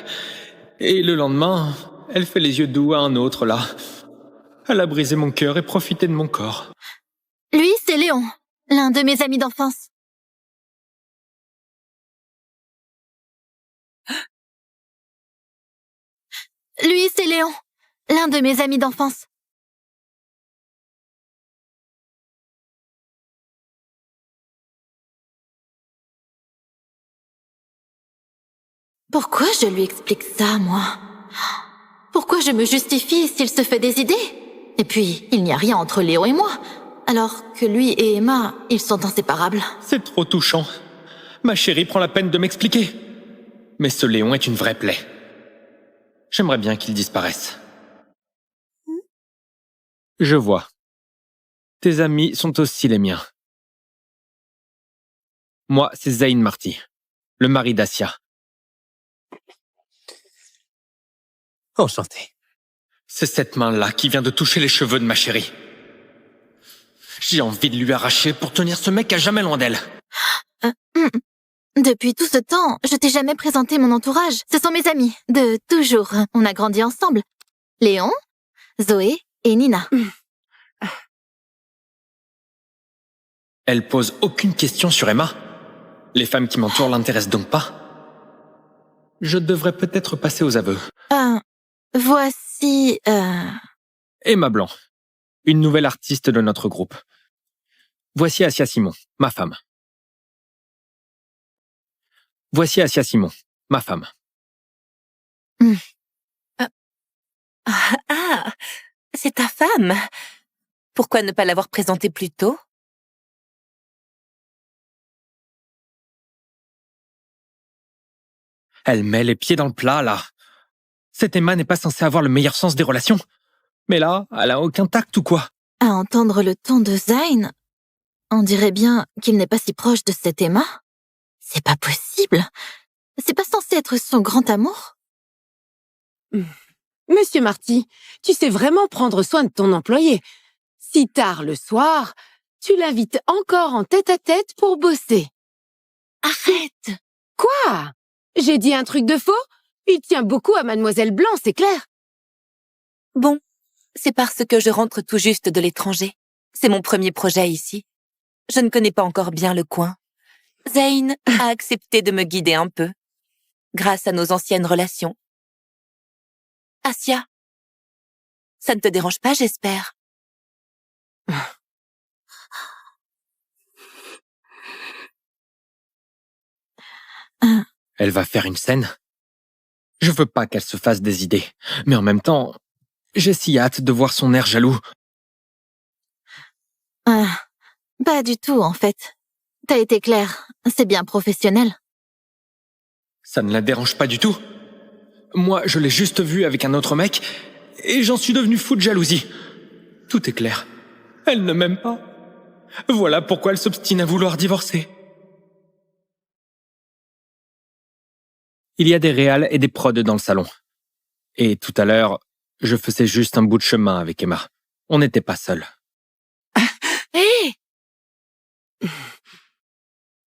Et le lendemain, elle fait les yeux doux à un autre, là. Elle a brisé mon cœur et profité de mon corps. Lui, c'est Léon, l'un de mes amis d'enfance. Lui, c'est Léon, l'un de mes amis d'enfance. Pourquoi je lui explique ça, moi? Pourquoi je me justifie s'il se fait des idées? Et puis, il n'y a rien entre Léon et moi. Alors que lui et Emma, ils sont inséparables. C'est trop touchant. Ma chérie prend la peine de m'expliquer. Mais ce Léon est une vraie plaie. J'aimerais bien qu'il disparaisse. Je vois. Tes amis sont aussi les miens. Moi, c'est Zayn Marty, le mari d'Assia. Enchanté. C'est cette main-là qui vient de toucher les cheveux de ma chérie. J'ai envie de lui arracher pour tenir ce mec à jamais loin d'elle. Depuis tout ce temps, je t'ai jamais présenté mon entourage. Ce sont mes amis, de toujours. On a grandi ensemble. Léon, Zoé et Nina. Elle pose aucune question sur Emma. Les femmes qui m'entourent l'intéressent donc pas. Je devrais peut-être passer aux aveux. Voici... Emma Blanc, une nouvelle artiste de notre groupe. Voici Assia Simon, ma femme. Voici Assia Simon, ma femme. Ah, c'est ta femme. Pourquoi ne pas l'avoir présentée plus tôt? Elle met les pieds dans le plat, là. Cette Emma n'est pas censée avoir le meilleur sens des relations. Mais là, elle a aucun tact ou quoi? À entendre le ton de Zayn, on dirait bien qu'il n'est pas si proche de cette Emma. C'est pas possible. C'est pas censé être son grand amour. Monsieur Marty, tu sais vraiment prendre soin de ton employé. Si tard le soir, tu l'invites encore en tête-à-tête pour bosser. Arrête! Quoi? J'ai dit un truc de faux? Il tient beaucoup à Mademoiselle Blanc, c'est clair. Bon, c'est parce que je rentre tout juste de l'étranger. C'est mon premier projet ici. Je ne connais pas encore bien le coin. Zayn a accepté de me guider un peu, grâce à nos anciennes relations. Assia, ça ne te dérange pas, j'espère? Elle va faire une scène? Je veux pas qu'elle se fasse des idées. Mais en même temps, j'ai si hâte de voir son air jaloux. Pas du tout, en fait. T'as été clair, c'est bien professionnel. Ça ne la dérange pas du tout. Moi, je l'ai juste vue avec un autre mec, et j'en suis devenu fou de jalousie. Tout est clair. Elle ne m'aime pas. Voilà pourquoi elle s'obstine à vouloir divorcer. Il y a des réals et des prods dans le salon. Et tout à l'heure, je faisais juste un bout de chemin avec Emma. On n'était pas seuls. Hé!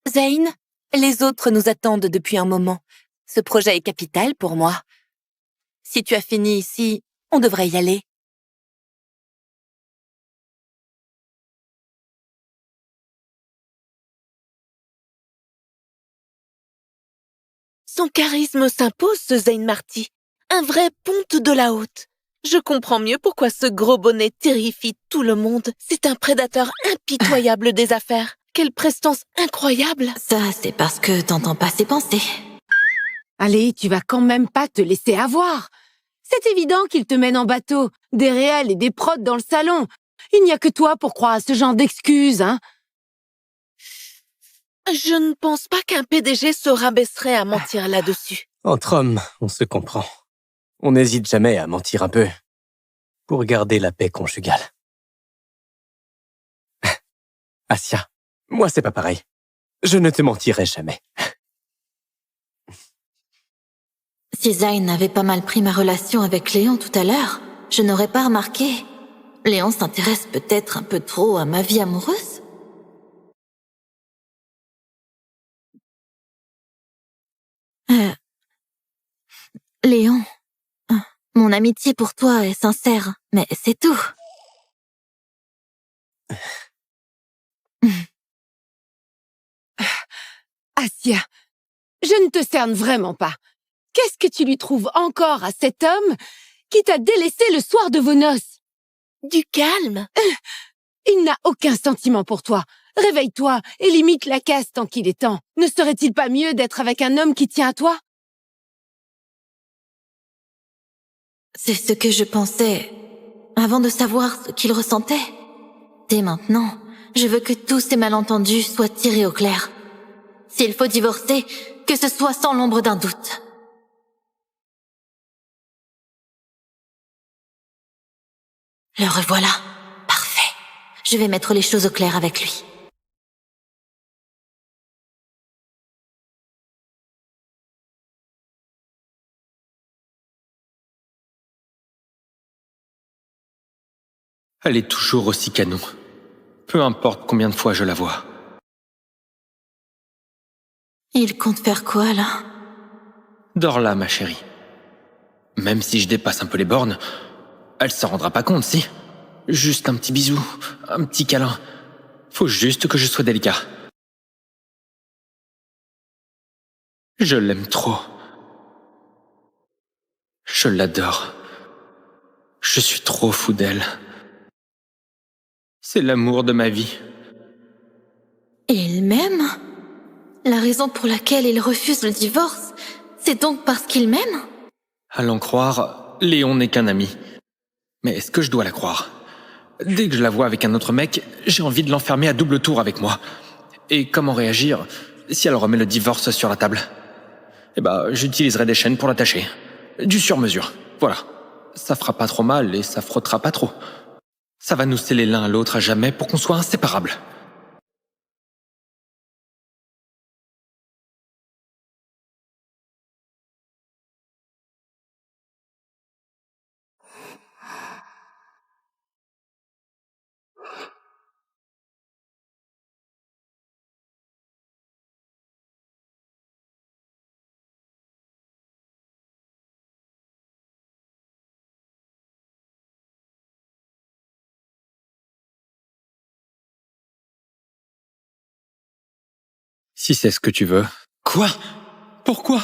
Zayn, les autres nous attendent depuis un moment. Ce projet est capital pour moi. Si tu as fini ici, on devrait y aller. Son charisme s'impose, ce Zayn Marty. Un vrai ponte de la haute. Je comprends mieux pourquoi ce gros bonnet terrifie tout le monde. C'est un prédateur impitoyable des affaires. Quelle prestance incroyable! Ça, c'est parce que t'entends pas ses pensées. Allez, tu vas quand même pas te laisser avoir. C'est évident qu'il te mène en bateau, des réels et des prods dans le salon. Il n'y a que toi pour croire à ce genre d'excuses, hein. Je ne pense pas qu'un PDG se rabaisserait à mentir là-dessus. Entre hommes, on se comprend. On n'hésite jamais à mentir un peu pour garder la paix conjugale. Assia, moi c'est pas pareil. Je ne te mentirai jamais. Si Zayn avait pas mal pris ma relation avec Léon tout à l'heure, je n'aurais pas remarqué. Léon s'intéresse peut-être un peu trop à ma vie amoureuse. Léon, mon amitié pour toi est sincère, mais c'est tout. Assia, je ne te cerne vraiment pas. Qu'est-ce que tu lui trouves encore à cet homme qui t'a délaissé le soir de vos noces? Du calme. Il n'a aucun sentiment pour toi. Réveille-toi et limite la casse tant qu'il est temps. Ne serait-il pas mieux d'être avec un homme qui tient à toi? C'est ce que je pensais avant de savoir ce qu'il ressentait. Dès maintenant, je veux que tous ces malentendus soient tirés au clair. S'il faut divorcer, que ce soit sans l'ombre d'un doute. Le revoilà. Parfait. Je vais mettre les choses au clair avec lui. Elle est toujours aussi canon. Peu importe combien de fois je la vois. Il compte faire quoi, là? Dors là, ma chérie. Même si je dépasse un peu les bornes, elle s'en rendra pas compte, si. Juste un petit bisou, un petit câlin. Faut juste que je sois délicat. Je l'aime trop. Je l'adore. Je suis trop fou d'elle. C'est l'amour de ma vie. Il m'aime? La raison pour laquelle il refuse le divorce, c'est donc parce qu'il m'aime? À l'en croire, Léon n'est qu'un ami. Mais est-ce que je dois la croire? Dès que je la vois avec un autre mec, j'ai envie de l'enfermer à double tour avec moi. Et comment réagir si elle remet le divorce sur la table? Eh ben, j'utiliserai des chaînes pour l'attacher. Du sur-mesure, voilà. Ça fera pas trop mal et ça frottera pas trop. Ça va nous sceller l'un à l'autre à jamais pour qu'on soit inséparables. Si c'est ce que tu veux. Quoi? Pourquoi?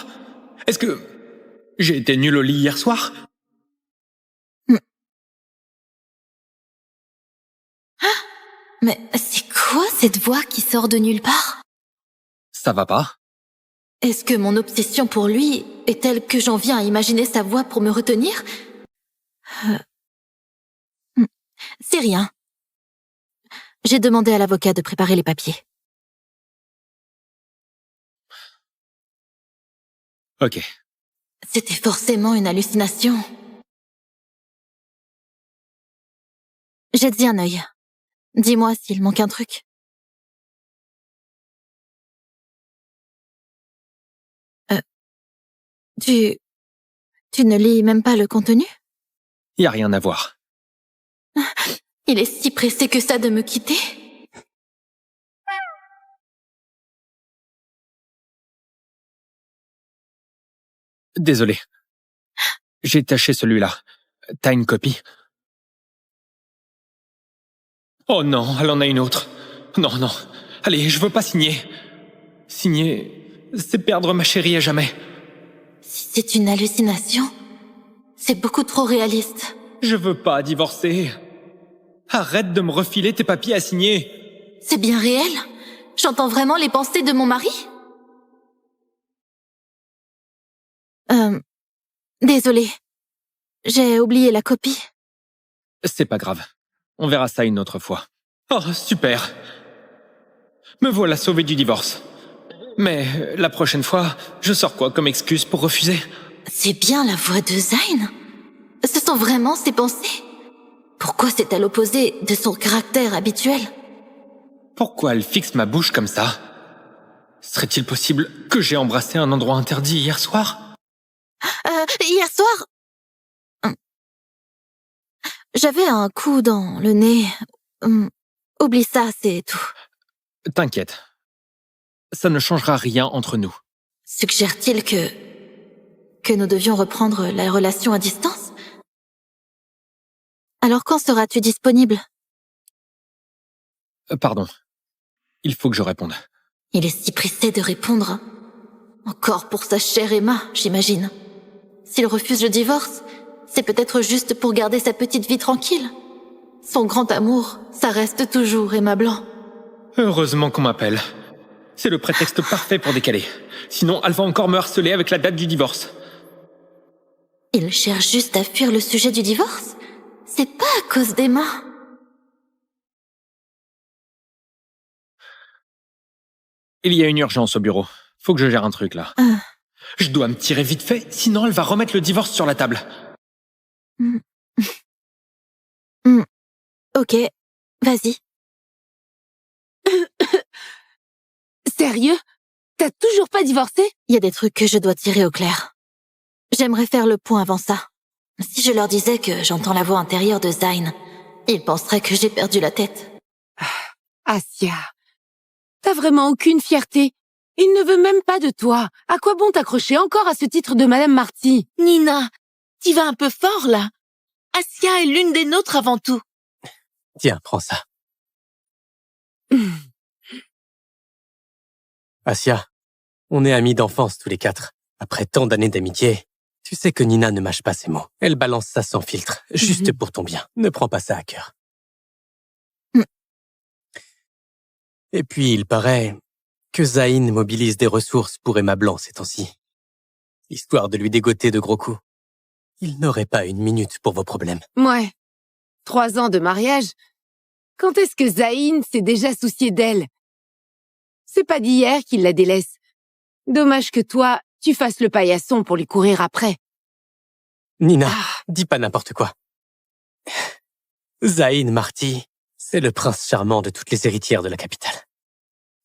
Est-ce que j'ai été nul au lit hier soir? Mais c'est quoi cette voix qui sort de nulle part? Ça va pas? Est-ce que mon obsession pour lui est telle que j'en viens à imaginer sa voix pour me retenir? C'est rien. J'ai demandé à l'avocat de préparer les papiers. Ok. C'était forcément une hallucination. Jette-y un œil. Dis-moi s'il manque un truc. Tu ne lis même pas le contenu? Y a rien à voir. Il est si pressé que ça de me quitter? Désolé. J'ai taché celui-là. T'as une copie? Oh non, elle en a une autre. Non, non. Allez, je veux pas signer. Signer, c'est perdre ma chérie à jamais. Si c'est une hallucination, c'est beaucoup trop réaliste. Je veux pas divorcer. Arrête de me refiler tes papiers à signer. C'est bien réel? J'entends vraiment les pensées de mon mari? Désolée. J'ai oublié la copie. C'est pas grave. On verra ça une autre fois. Oh, super. Me voilà sauvé du divorce. Mais la prochaine fois, je sors quoi comme excuse pour refuser? C'est bien la voix de Zayn. Ce sont vraiment ses pensées. Pourquoi c'est à l'opposé de son caractère habituel? Pourquoi elle fixe ma bouche comme ça? Serait-il possible que j'ai embrassé un endroit interdit hier soir? Hier soir... J'avais un coup dans le nez. Oublie ça, c'est tout. T'inquiète. Ça ne changera rien entre nous. Suggère-t-il que nous devions reprendre la relation à distance? Alors quand seras-tu disponible? Pardon. Il faut que je réponde. Il est si pressé de répondre. Encore pour sa chère Emma, j'imagine. S'il refuse le divorce, c'est peut-être juste pour garder sa petite vie tranquille. Son grand amour, ça reste toujours Emma Blanc. Heureusement qu'on m'appelle. C'est le prétexte parfait pour décaler. Sinon, elle va encore me harceler avec la date du divorce. Il cherche juste à fuir le sujet du divorce? C'est pas à cause d'Emma. Il y a une urgence au bureau. Faut que je gère un truc, là. Je dois me tirer vite fait, sinon elle va remettre le divorce sur la table. Ok, vas-y. Sérieux? T'as toujours pas divorcé? Il y a des trucs que je dois tirer au clair. J'aimerais faire le point avant ça. Si je leur disais que j'entends la voix intérieure de Zayn, ils penseraient que j'ai perdu la tête. Asia, t'as vraiment aucune fierté. Il ne veut même pas de toi. À quoi bon t'accrocher encore à ce titre de Madame Marty? Nina, t'y vas un peu fort, là. Asia est l'une des nôtres avant tout. Tiens, prends ça. Asia, on est amis d'enfance tous les quatre. Après tant d'années d'amitié, tu sais que Nina ne mâche pas ses mots. Elle balance ça sans filtre, juste pour ton bien. Ne prends pas ça à cœur. Et puis, il paraît que Zayn mobilise des ressources pour Emma Blanc ces temps-ci, histoire de lui dégoter de gros coups. Il n'aurait pas une minute pour vos problèmes. Ouais. 3 ans de mariage. Quand est-ce que Zayn s'est déjà soucié d'elle? C'est pas d'hier qu'il la délaisse. Dommage que toi, tu fasses le paillasson pour lui courir après. Nina, dis pas n'importe quoi. Zayn Marty, c'est le prince charmant de toutes les héritières de la capitale.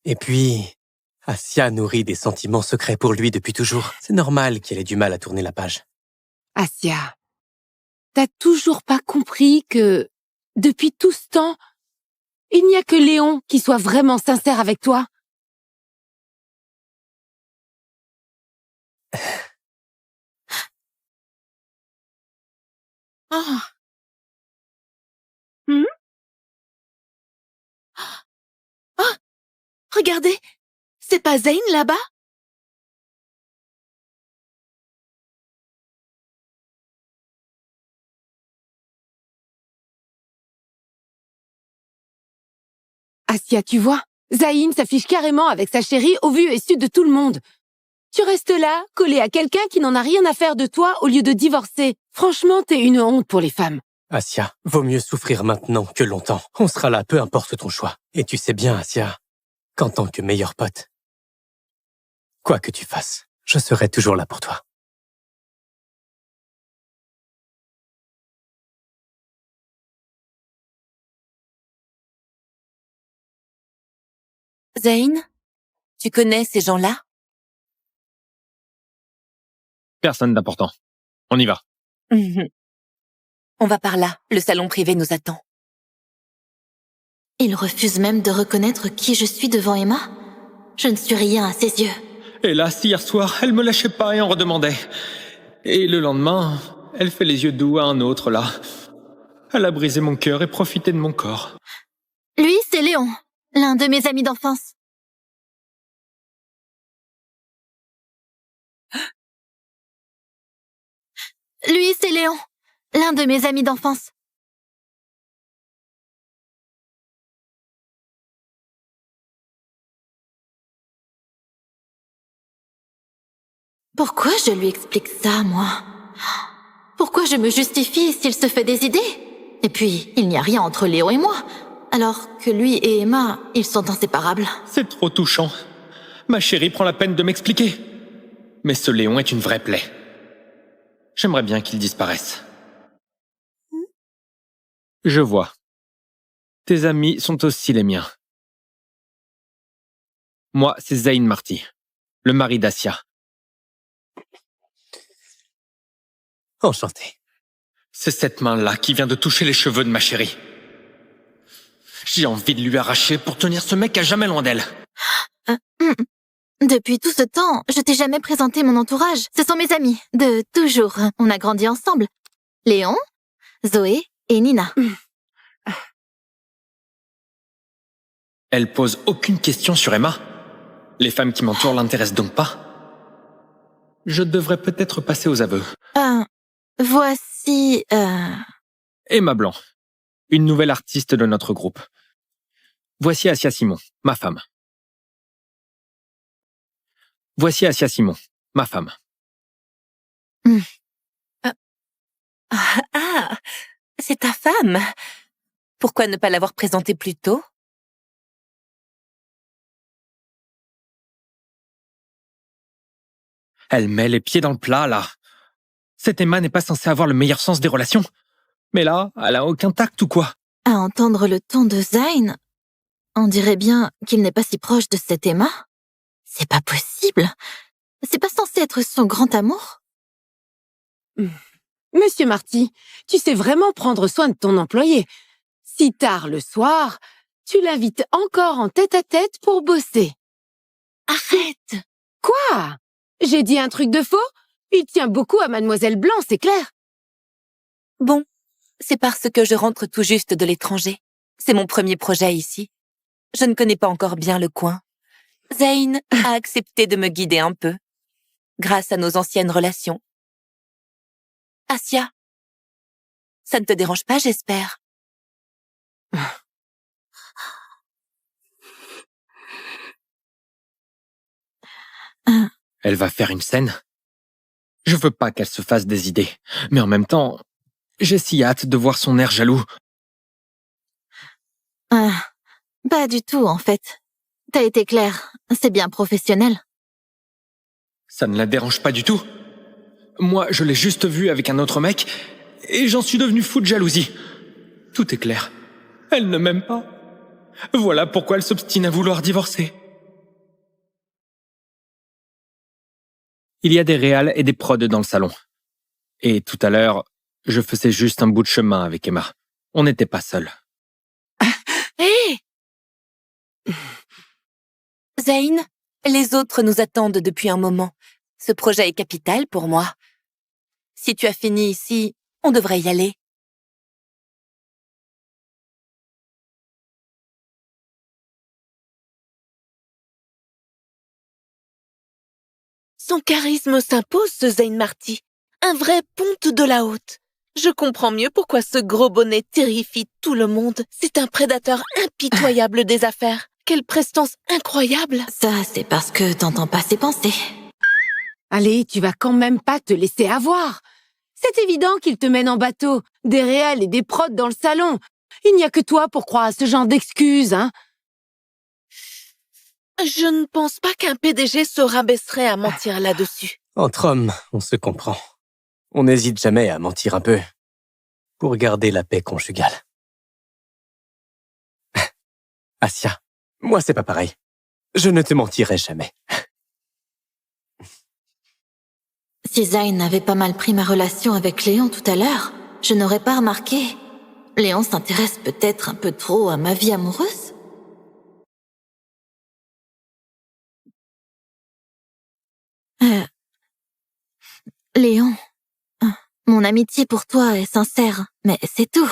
Et puis, Asia nourrit des sentiments secrets pour lui depuis toujours. C'est normal qu'elle ait du mal à tourner la page. Asia, t'as toujours pas compris que, depuis tout ce temps, il n'y a que Léon qui soit vraiment sincère avec toi? Oh. Oh, regardez, c'est pas Zayn là-bas? Asia, tu vois, Zayn s'affiche carrément avec sa chérie au vu et su de tout le monde. Tu restes là, collé à quelqu'un qui n'en a rien à faire de toi au lieu de divorcer. Franchement, t'es une honte pour les femmes. Asia, vaut mieux souffrir maintenant que longtemps. On sera là, peu importe ton choix. Et tu sais bien, Asia, qu'en tant que meilleur pote, quoi que tu fasses, je serai toujours là pour toi. Zayn, tu connais ces gens-là? Personne d'important. On y va. On va par là, le salon privé nous attend. Il refuse même de reconnaître qui je suis devant Emma. Je ne suis rien à ses yeux. Hélas, hier soir, elle me lâchait pas et en redemandait. Et le lendemain, elle fait les yeux doux à un autre, là. Elle a brisé mon cœur et profité de mon corps. Lui, c'est Léon, l'un de mes amis d'enfance. Léon, l'un de mes amis d'enfance. Pourquoi je lui explique ça, moi? Pourquoi je me justifie s'il se fait des idées? Et puis, il n'y a rien entre Léon et moi, alors que lui et Emma, ils sont inséparables. C'est trop touchant. Ma chérie prend la peine de m'expliquer. Mais ce Léon est une vraie plaie. J'aimerais bien qu'il disparaisse. Je vois. Tes amis sont aussi les miens. Moi, c'est Zayn Marty, le mari d'Asia. Enchanté. C'est cette main-là qui vient de toucher les cheveux de ma chérie. J'ai envie de lui arracher pour tenir ce mec à jamais loin d'elle. Depuis tout ce temps, je t'ai jamais présenté mon entourage. Ce sont mes amis, de toujours. On a grandi ensemble. Léon, Zoé et Nina. Elle pose aucune question sur Emma. Les femmes qui m'entourent l'intéressent donc pas. Je devrais peut-être passer aux aveux. Voici... Emma Blanc, une nouvelle artiste de notre groupe. Voici Asia Simon, ma femme. Voici Asia Simon, ma femme. Ah, c'est ta femme. Pourquoi ne pas l'avoir présentée plus tôt? Elle met les pieds dans le plat, là. Cette Emma n'est pas censée avoir le meilleur sens des relations. Mais là, elle a aucun tact ou quoi? À entendre le ton de Zayn, on dirait bien qu'il n'est pas si proche de cette Emma. C'est pas possible. C'est pas censé être son grand amour. Monsieur Marty, tu sais vraiment prendre soin de ton employé. Si tard le soir, tu l'invites encore en tête-à-tête pour bosser. Arrête! Quoi? J'ai dit un truc de faux? Il tient beaucoup à Mademoiselle Blanc, c'est clair. Bon, c'est parce que je rentre tout juste de l'étranger. C'est mon premier projet ici. Je ne connais pas encore bien le coin. Zayn a accepté de me guider un peu, grâce à nos anciennes relations. Asia, ça ne te dérange pas, j'espère? Elle va faire une scène. Je veux pas qu'elle se fasse des idées. Mais en même temps, j'ai si hâte de voir son air jaloux. Pas du tout, en fait. T'as été clair, c'est bien professionnel. Ça ne la dérange pas du tout. Moi, je l'ai juste vue avec un autre mec, et j'en suis devenu fou de jalousie. Tout est clair. Elle ne m'aime pas. Voilà pourquoi elle s'obstine à vouloir divorcer. Il y a des réals et des prods dans le salon. Et tout à l'heure, je faisais juste un bout de chemin avec Emma. On n'était pas seuls. Hé! Zayn, les autres nous attendent depuis un moment. Ce projet est capital pour moi. Si tu as fini ici, on devrait y aller. Son charisme s'impose, ce Zayn Marty. Un vrai ponte de la haute. Je comprends mieux pourquoi ce gros bonnet terrifie tout le monde. C'est un prédateur impitoyable des affaires. Quelle prestance incroyable! Ça, c'est parce que t'entends pas ses pensées. Allez, tu vas quand même pas te laisser avoir. C'est évident qu'il te mène en bateau, des réals et des prods dans le salon. Il n'y a que toi pour croire à ce genre d'excuses, hein. Je ne pense pas qu'un PDG se rabaisserait à mentir là-dessus. Entre hommes, on se comprend. On n'hésite jamais à mentir un peu pour garder la paix conjugale. Asia, moi c'est pas pareil. Je ne te mentirai jamais. Si Zayn avait pas mal pris ma relation avec Léon tout à l'heure, je n'aurais pas remarqué. Léon s'intéresse peut-être un peu trop à ma vie amoureuse. Léon, mon amitié pour toi est sincère, mais c'est tout.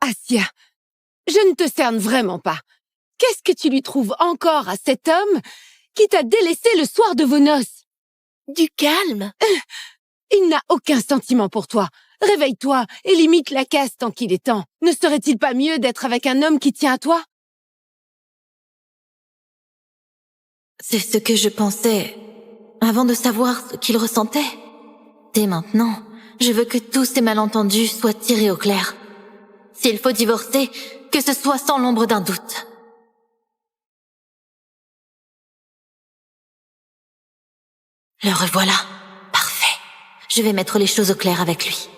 Asia, je ne te cerne vraiment pas. Qu'est-ce que tu lui trouves encore à cet homme qui t'a délaissé le soir de vos noces. Du calme. Il n'a aucun sentiment pour toi. Réveille-toi et limite la casse tant qu'il est temps. Ne serait-il pas mieux d'être avec un homme qui tient à toi? C'est ce que je pensais avant de savoir ce qu'il ressentait. Dès maintenant, je veux que tous ces malentendus soient tirés au clair. S'il faut divorcer, que ce soit sans l'ombre d'un doute. Le revoilà. Parfait. Je vais mettre les choses au clair avec lui.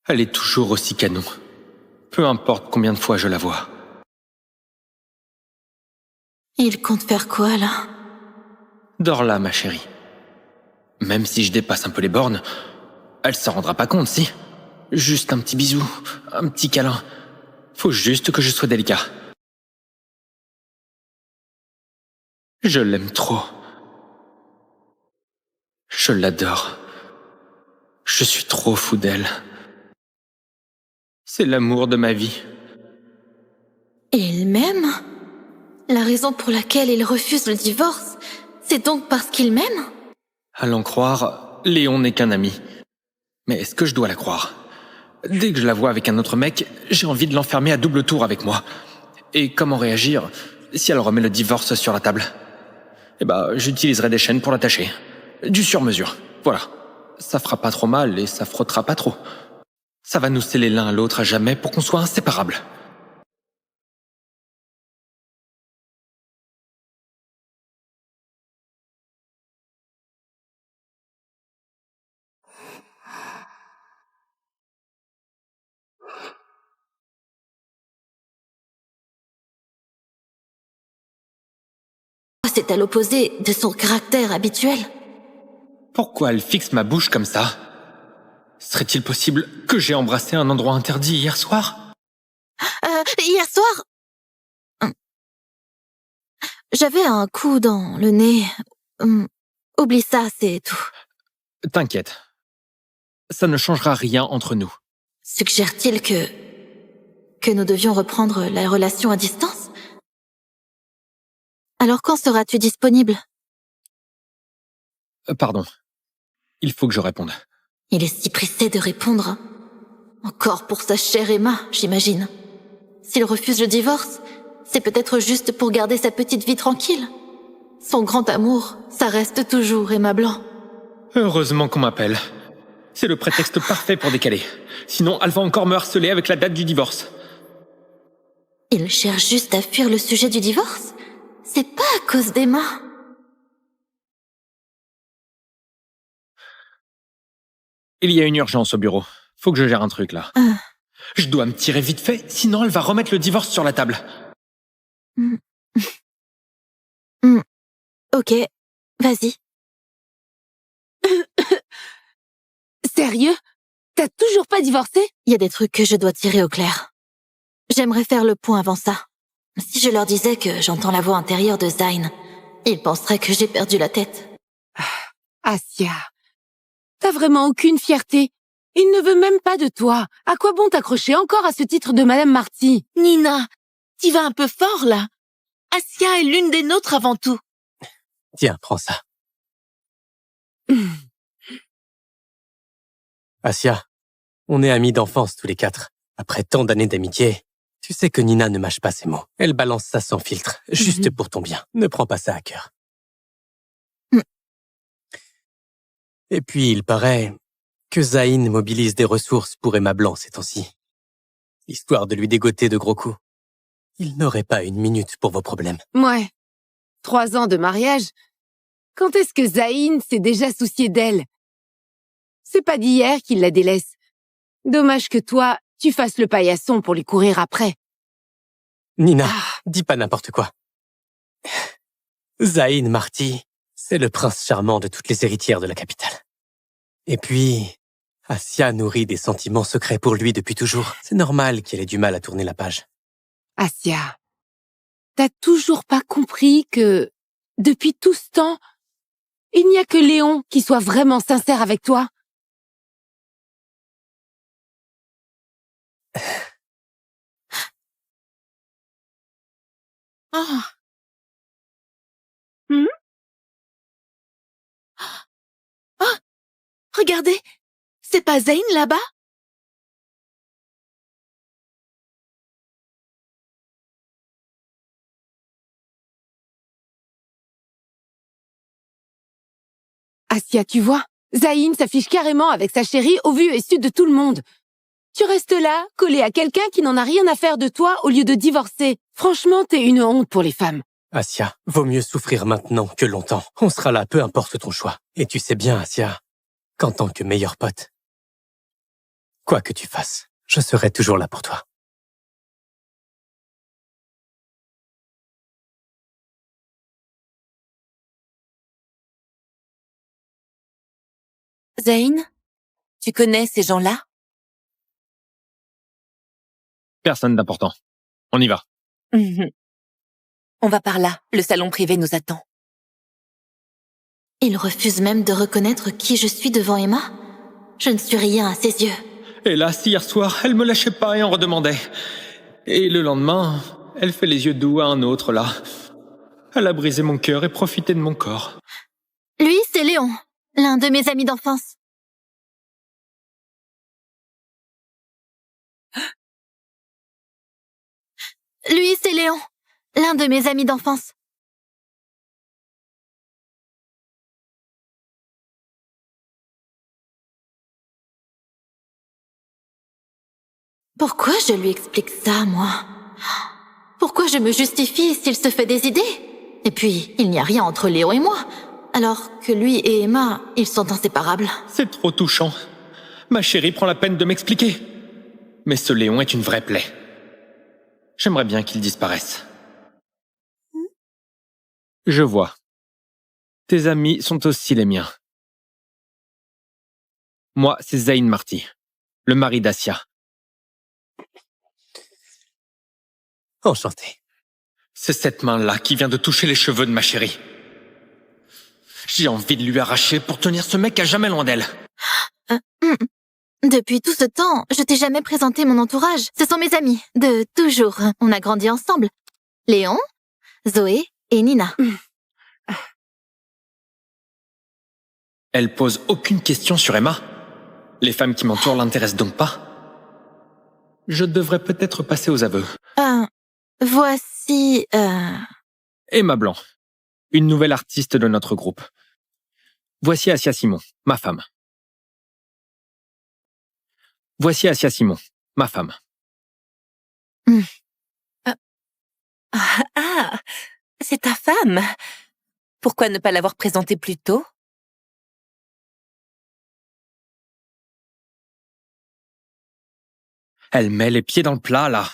Elle est toujours aussi canon. Peu importe combien de fois je la vois. Il compte faire quoi, là? Dors là, ma chérie. Même si je dépasse un peu les bornes, elle s'en rendra pas compte, si. Juste un petit bisou, un petit câlin. Faut juste que je sois délicat. Je l'aime trop. Je l'adore. Je suis trop fou d'elle. C'est l'amour de ma vie. Et il m'aime? La raison pour laquelle il refuse le divorce, c'est donc parce qu'il m'aime? À l'en croire, Léon n'est qu'un ami. Mais est-ce que je dois la croire? Dès que je la vois avec un autre mec, j'ai envie de l'enfermer à double tour avec moi. Et comment réagir si elle remet le divorce sur la table? Eh ben, j'utiliserai des chaînes pour l'attacher. Du sur-mesure, voilà. Ça fera pas trop mal et ça frottera pas trop. Ça va nous sceller l'un à l'autre à jamais pour qu'on soit inséparables. C'est à l'opposé de son caractère habituel. Pourquoi elle fixe ma bouche comme ça? Serait-il possible que j'ai embrassé un endroit interdit hier soir? Hier soir, j'avais un coup dans le nez. Oublie ça, c'est tout. T'inquiète. Ça ne changera rien entre nous. Suggère-t-il que nous devions reprendre la relation à distance? Alors quand seras-tu disponible? Pardon. Il faut que je réponde. Il est si pressé de répondre. Encore pour sa chère Emma, j'imagine. S'il refuse le divorce, c'est peut-être juste pour garder sa petite vie tranquille. Son grand amour, ça reste toujours Emma Blanc. Heureusement qu'on m'appelle. C'est le prétexte parfait pour décaler. Sinon, elle va encore me harceler avec la date du divorce. Il cherche juste à fuir le sujet du divorce? C'est pas à cause d'Emma. Il y a une urgence au bureau. Faut que je gère un truc, là. Je dois me tirer vite fait, sinon elle va remettre le divorce sur la table. Ok, vas-y. Sérieux? T'as toujours pas divorcé? Il y a des trucs que je dois tirer au clair. J'aimerais faire le point avant ça. Si je leur disais que j'entends la voix intérieure de Zayn, ils penseraient que j'ai perdu la tête. Asia, t'as vraiment aucune fierté. Il ne veut même pas de toi. À quoi bon t'accrocher encore à ce titre de Madame Marty? Nina, t'y vas un peu fort, là. Asia est l'une des nôtres avant tout. Tiens, prends ça. Asia, on est amis d'enfance tous les quatre. Après tant d'années d'amitié, tu sais que Nina ne mâche pas ses mots. Elle balance ça sans filtre, juste pour ton bien. Ne prends pas ça à cœur. Et puis, il paraît que Zayn mobilise des ressources pour Emma Blanc ces temps-ci. Histoire de lui dégoter de gros coups. Il n'aurait pas une minute pour vos problèmes. Ouais. 3 ans de mariage. Quand est-ce que Zayn s'est déjà soucié d'elle? C'est pas d'hier qu'il la délaisse. Dommage que toi, tu fasses le paillasson pour lui courir après. Nina, dis pas n'importe quoi. Zayn Marty, c'est le prince charmant de toutes les héritières de la capitale. Et puis, Asia nourrit des sentiments secrets pour lui depuis toujours. C'est normal qu'elle ait du mal à tourner la page. Asia, t'as toujours pas compris que, depuis tout ce temps, Il n'y a que Léon qui soit vraiment sincère avec toi. Oh. Hmm? Oh, regardez, c'est pas Zayn là-bas? Assia, tu vois, Zayn s'affiche carrément avec sa chérie au vu et su de tout le monde. Tu restes là, collé à quelqu'un qui n'en a rien à faire de toi au lieu de divorcer. Franchement, t'es une honte pour les femmes. Assia, vaut mieux souffrir maintenant que longtemps. On sera là, peu importe ton choix. Et tu sais bien, Assia, qu'en tant que meilleur pote, quoi que tu fasses, je serai toujours là pour toi. Zayn, tu connais ces gens-là? Personne d'important. On y va. Mhm. On va par là, le salon privé nous attend. Il refuse même de reconnaître qui je suis devant Emma. Je ne suis rien à ses yeux. Hélas, hier soir, elle me lâchait pas et en redemandait. Et le lendemain, elle fait les yeux doux à un autre, là. Elle a brisé mon cœur et profité de mon corps. Lui, c'est Léon, l'un de mes amis d'enfance. Lui, c'est Léon, l'un de mes amis d'enfance. Pourquoi je lui explique ça, moi? Pourquoi je me justifie s'il se fait des idées? Et puis, il n'y a rien entre Léon et moi. Alors que lui et Emma, ils sont inséparables. C'est trop touchant. Ma chérie prend la peine de m'expliquer. Mais ce Léon est une vraie plaie. J'aimerais bien qu'il disparaisse. Je vois. Tes amis sont aussi les miens. Moi, c'est Zayn Marty, le mari d'Assia. Enchanté. C'est cette main-là qui vient de toucher les cheveux de ma chérie. J'ai envie de lui arracher pour tenir ce mec à jamais loin d'elle. Depuis tout ce temps, je t'ai jamais présenté mon entourage. Ce sont mes amis, de toujours. On a grandi ensemble. Léon, Zoé et Nina. Elle pose aucune question sur Emma. Les femmes qui m'entourent l'intéressent donc pas. Je devrais peut-être passer aux aveux. Voici... Emma Blanc, une nouvelle artiste de notre groupe. Voici Assia Simon, ma femme. Voici Assia Simon, ma femme. Ah, c'est ta femme. Pourquoi ne pas l'avoir présentée plus tôt? Elle met les pieds dans le plat, là.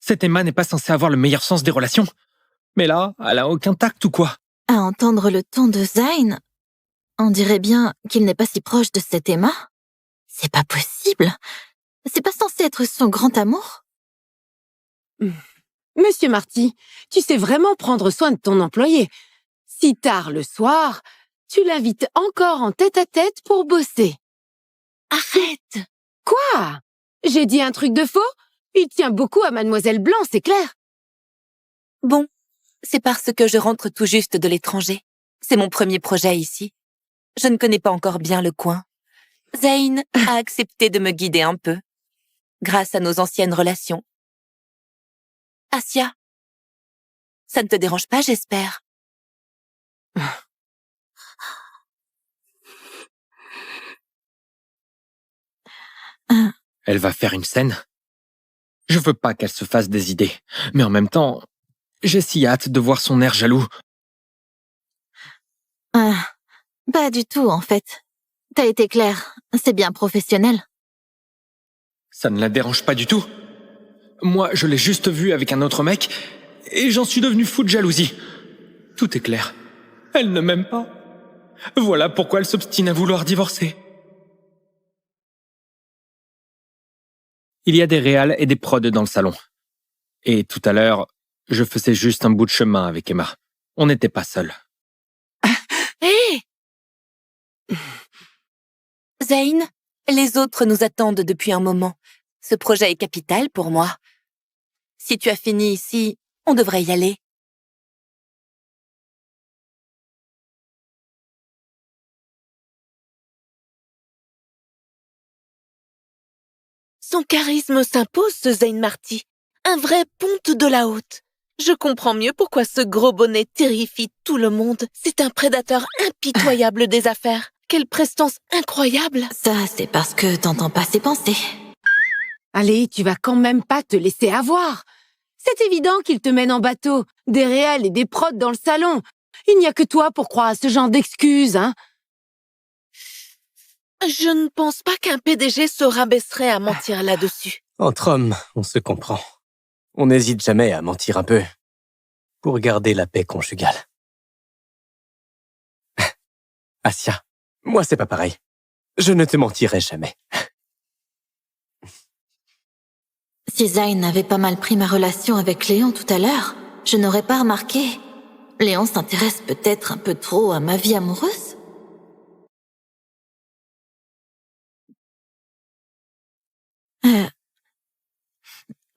Cette Emma n'est pas censée avoir le meilleur sens des relations. Mais là, elle a aucun tact ou quoi? À entendre le ton de Zayn, on dirait bien qu'il n'est pas si proche de cette Emma. C'est pas possible. C'est pas censé être son grand amour. Monsieur Marty, tu sais vraiment prendre soin de ton employé. Si tard le soir, tu l'invites encore en tête-à-tête pour bosser. Arrête! Quoi? J'ai dit un truc de faux? Il tient beaucoup à Mademoiselle Blanc, c'est clair. Bon, c'est parce que je rentre tout juste de l'étranger. C'est mon premier projet ici. Je ne connais pas encore bien le coin. Zayn a accepté de me guider un peu, grâce à nos anciennes relations. Assia, ça ne te dérange pas, j'espère? Elle va faire une scène? Je veux pas qu'elle se fasse des idées. Mais en même temps, j'ai si hâte de voir son air jaloux. Pas du tout, en fait. T'as été clair, c'est bien professionnel. Ça ne la dérange pas du tout. Moi, je l'ai juste vue avec un autre mec, et j'en suis devenu fou de jalousie. Tout est clair. Elle ne m'aime pas. Voilà pourquoi elle s'obstine à vouloir divorcer. Il y a des réals et des prods dans le salon. Et tout à l'heure, je faisais juste un bout de chemin avec Emma. On n'était pas seuls. Hé! Zayn, les autres nous attendent depuis un moment. Ce projet est capital pour moi. Si tu as fini ici, on devrait y aller. Son charisme s'impose, ce Zayn Marty. Un vrai ponte de la haute. Je comprends mieux pourquoi ce gros bonnet terrifie tout le monde. C'est un prédateur impitoyable des affaires. Quelle prestance incroyable! Ça, c'est parce que t'entends pas ses pensées. Allez, tu vas quand même pas te laisser avoir. C'est évident qu'il te mène en bateau, des réels et des prods dans le salon. Il n'y a que toi pour croire à ce genre d'excuses, hein. Je ne pense pas qu'un PDG se rabaisserait à mentir là-dessus. Entre hommes, on se comprend. On n'hésite jamais à mentir un peu pour garder la paix conjugale. Assia, moi c'est pas pareil. Je ne te mentirai jamais. Si Zayn avait pas mal pris ma relation avec Léon tout à l'heure, je n'aurais pas remarqué. Léon s'intéresse peut-être un peu trop à ma vie amoureuse.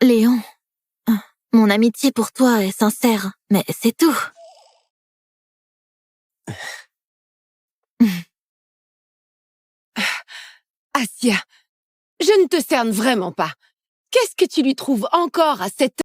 Léon, mon amitié pour toi est sincère, mais c'est tout. Assia, je ne te cerne vraiment pas. Qu'est-ce que tu lui trouves encore à cette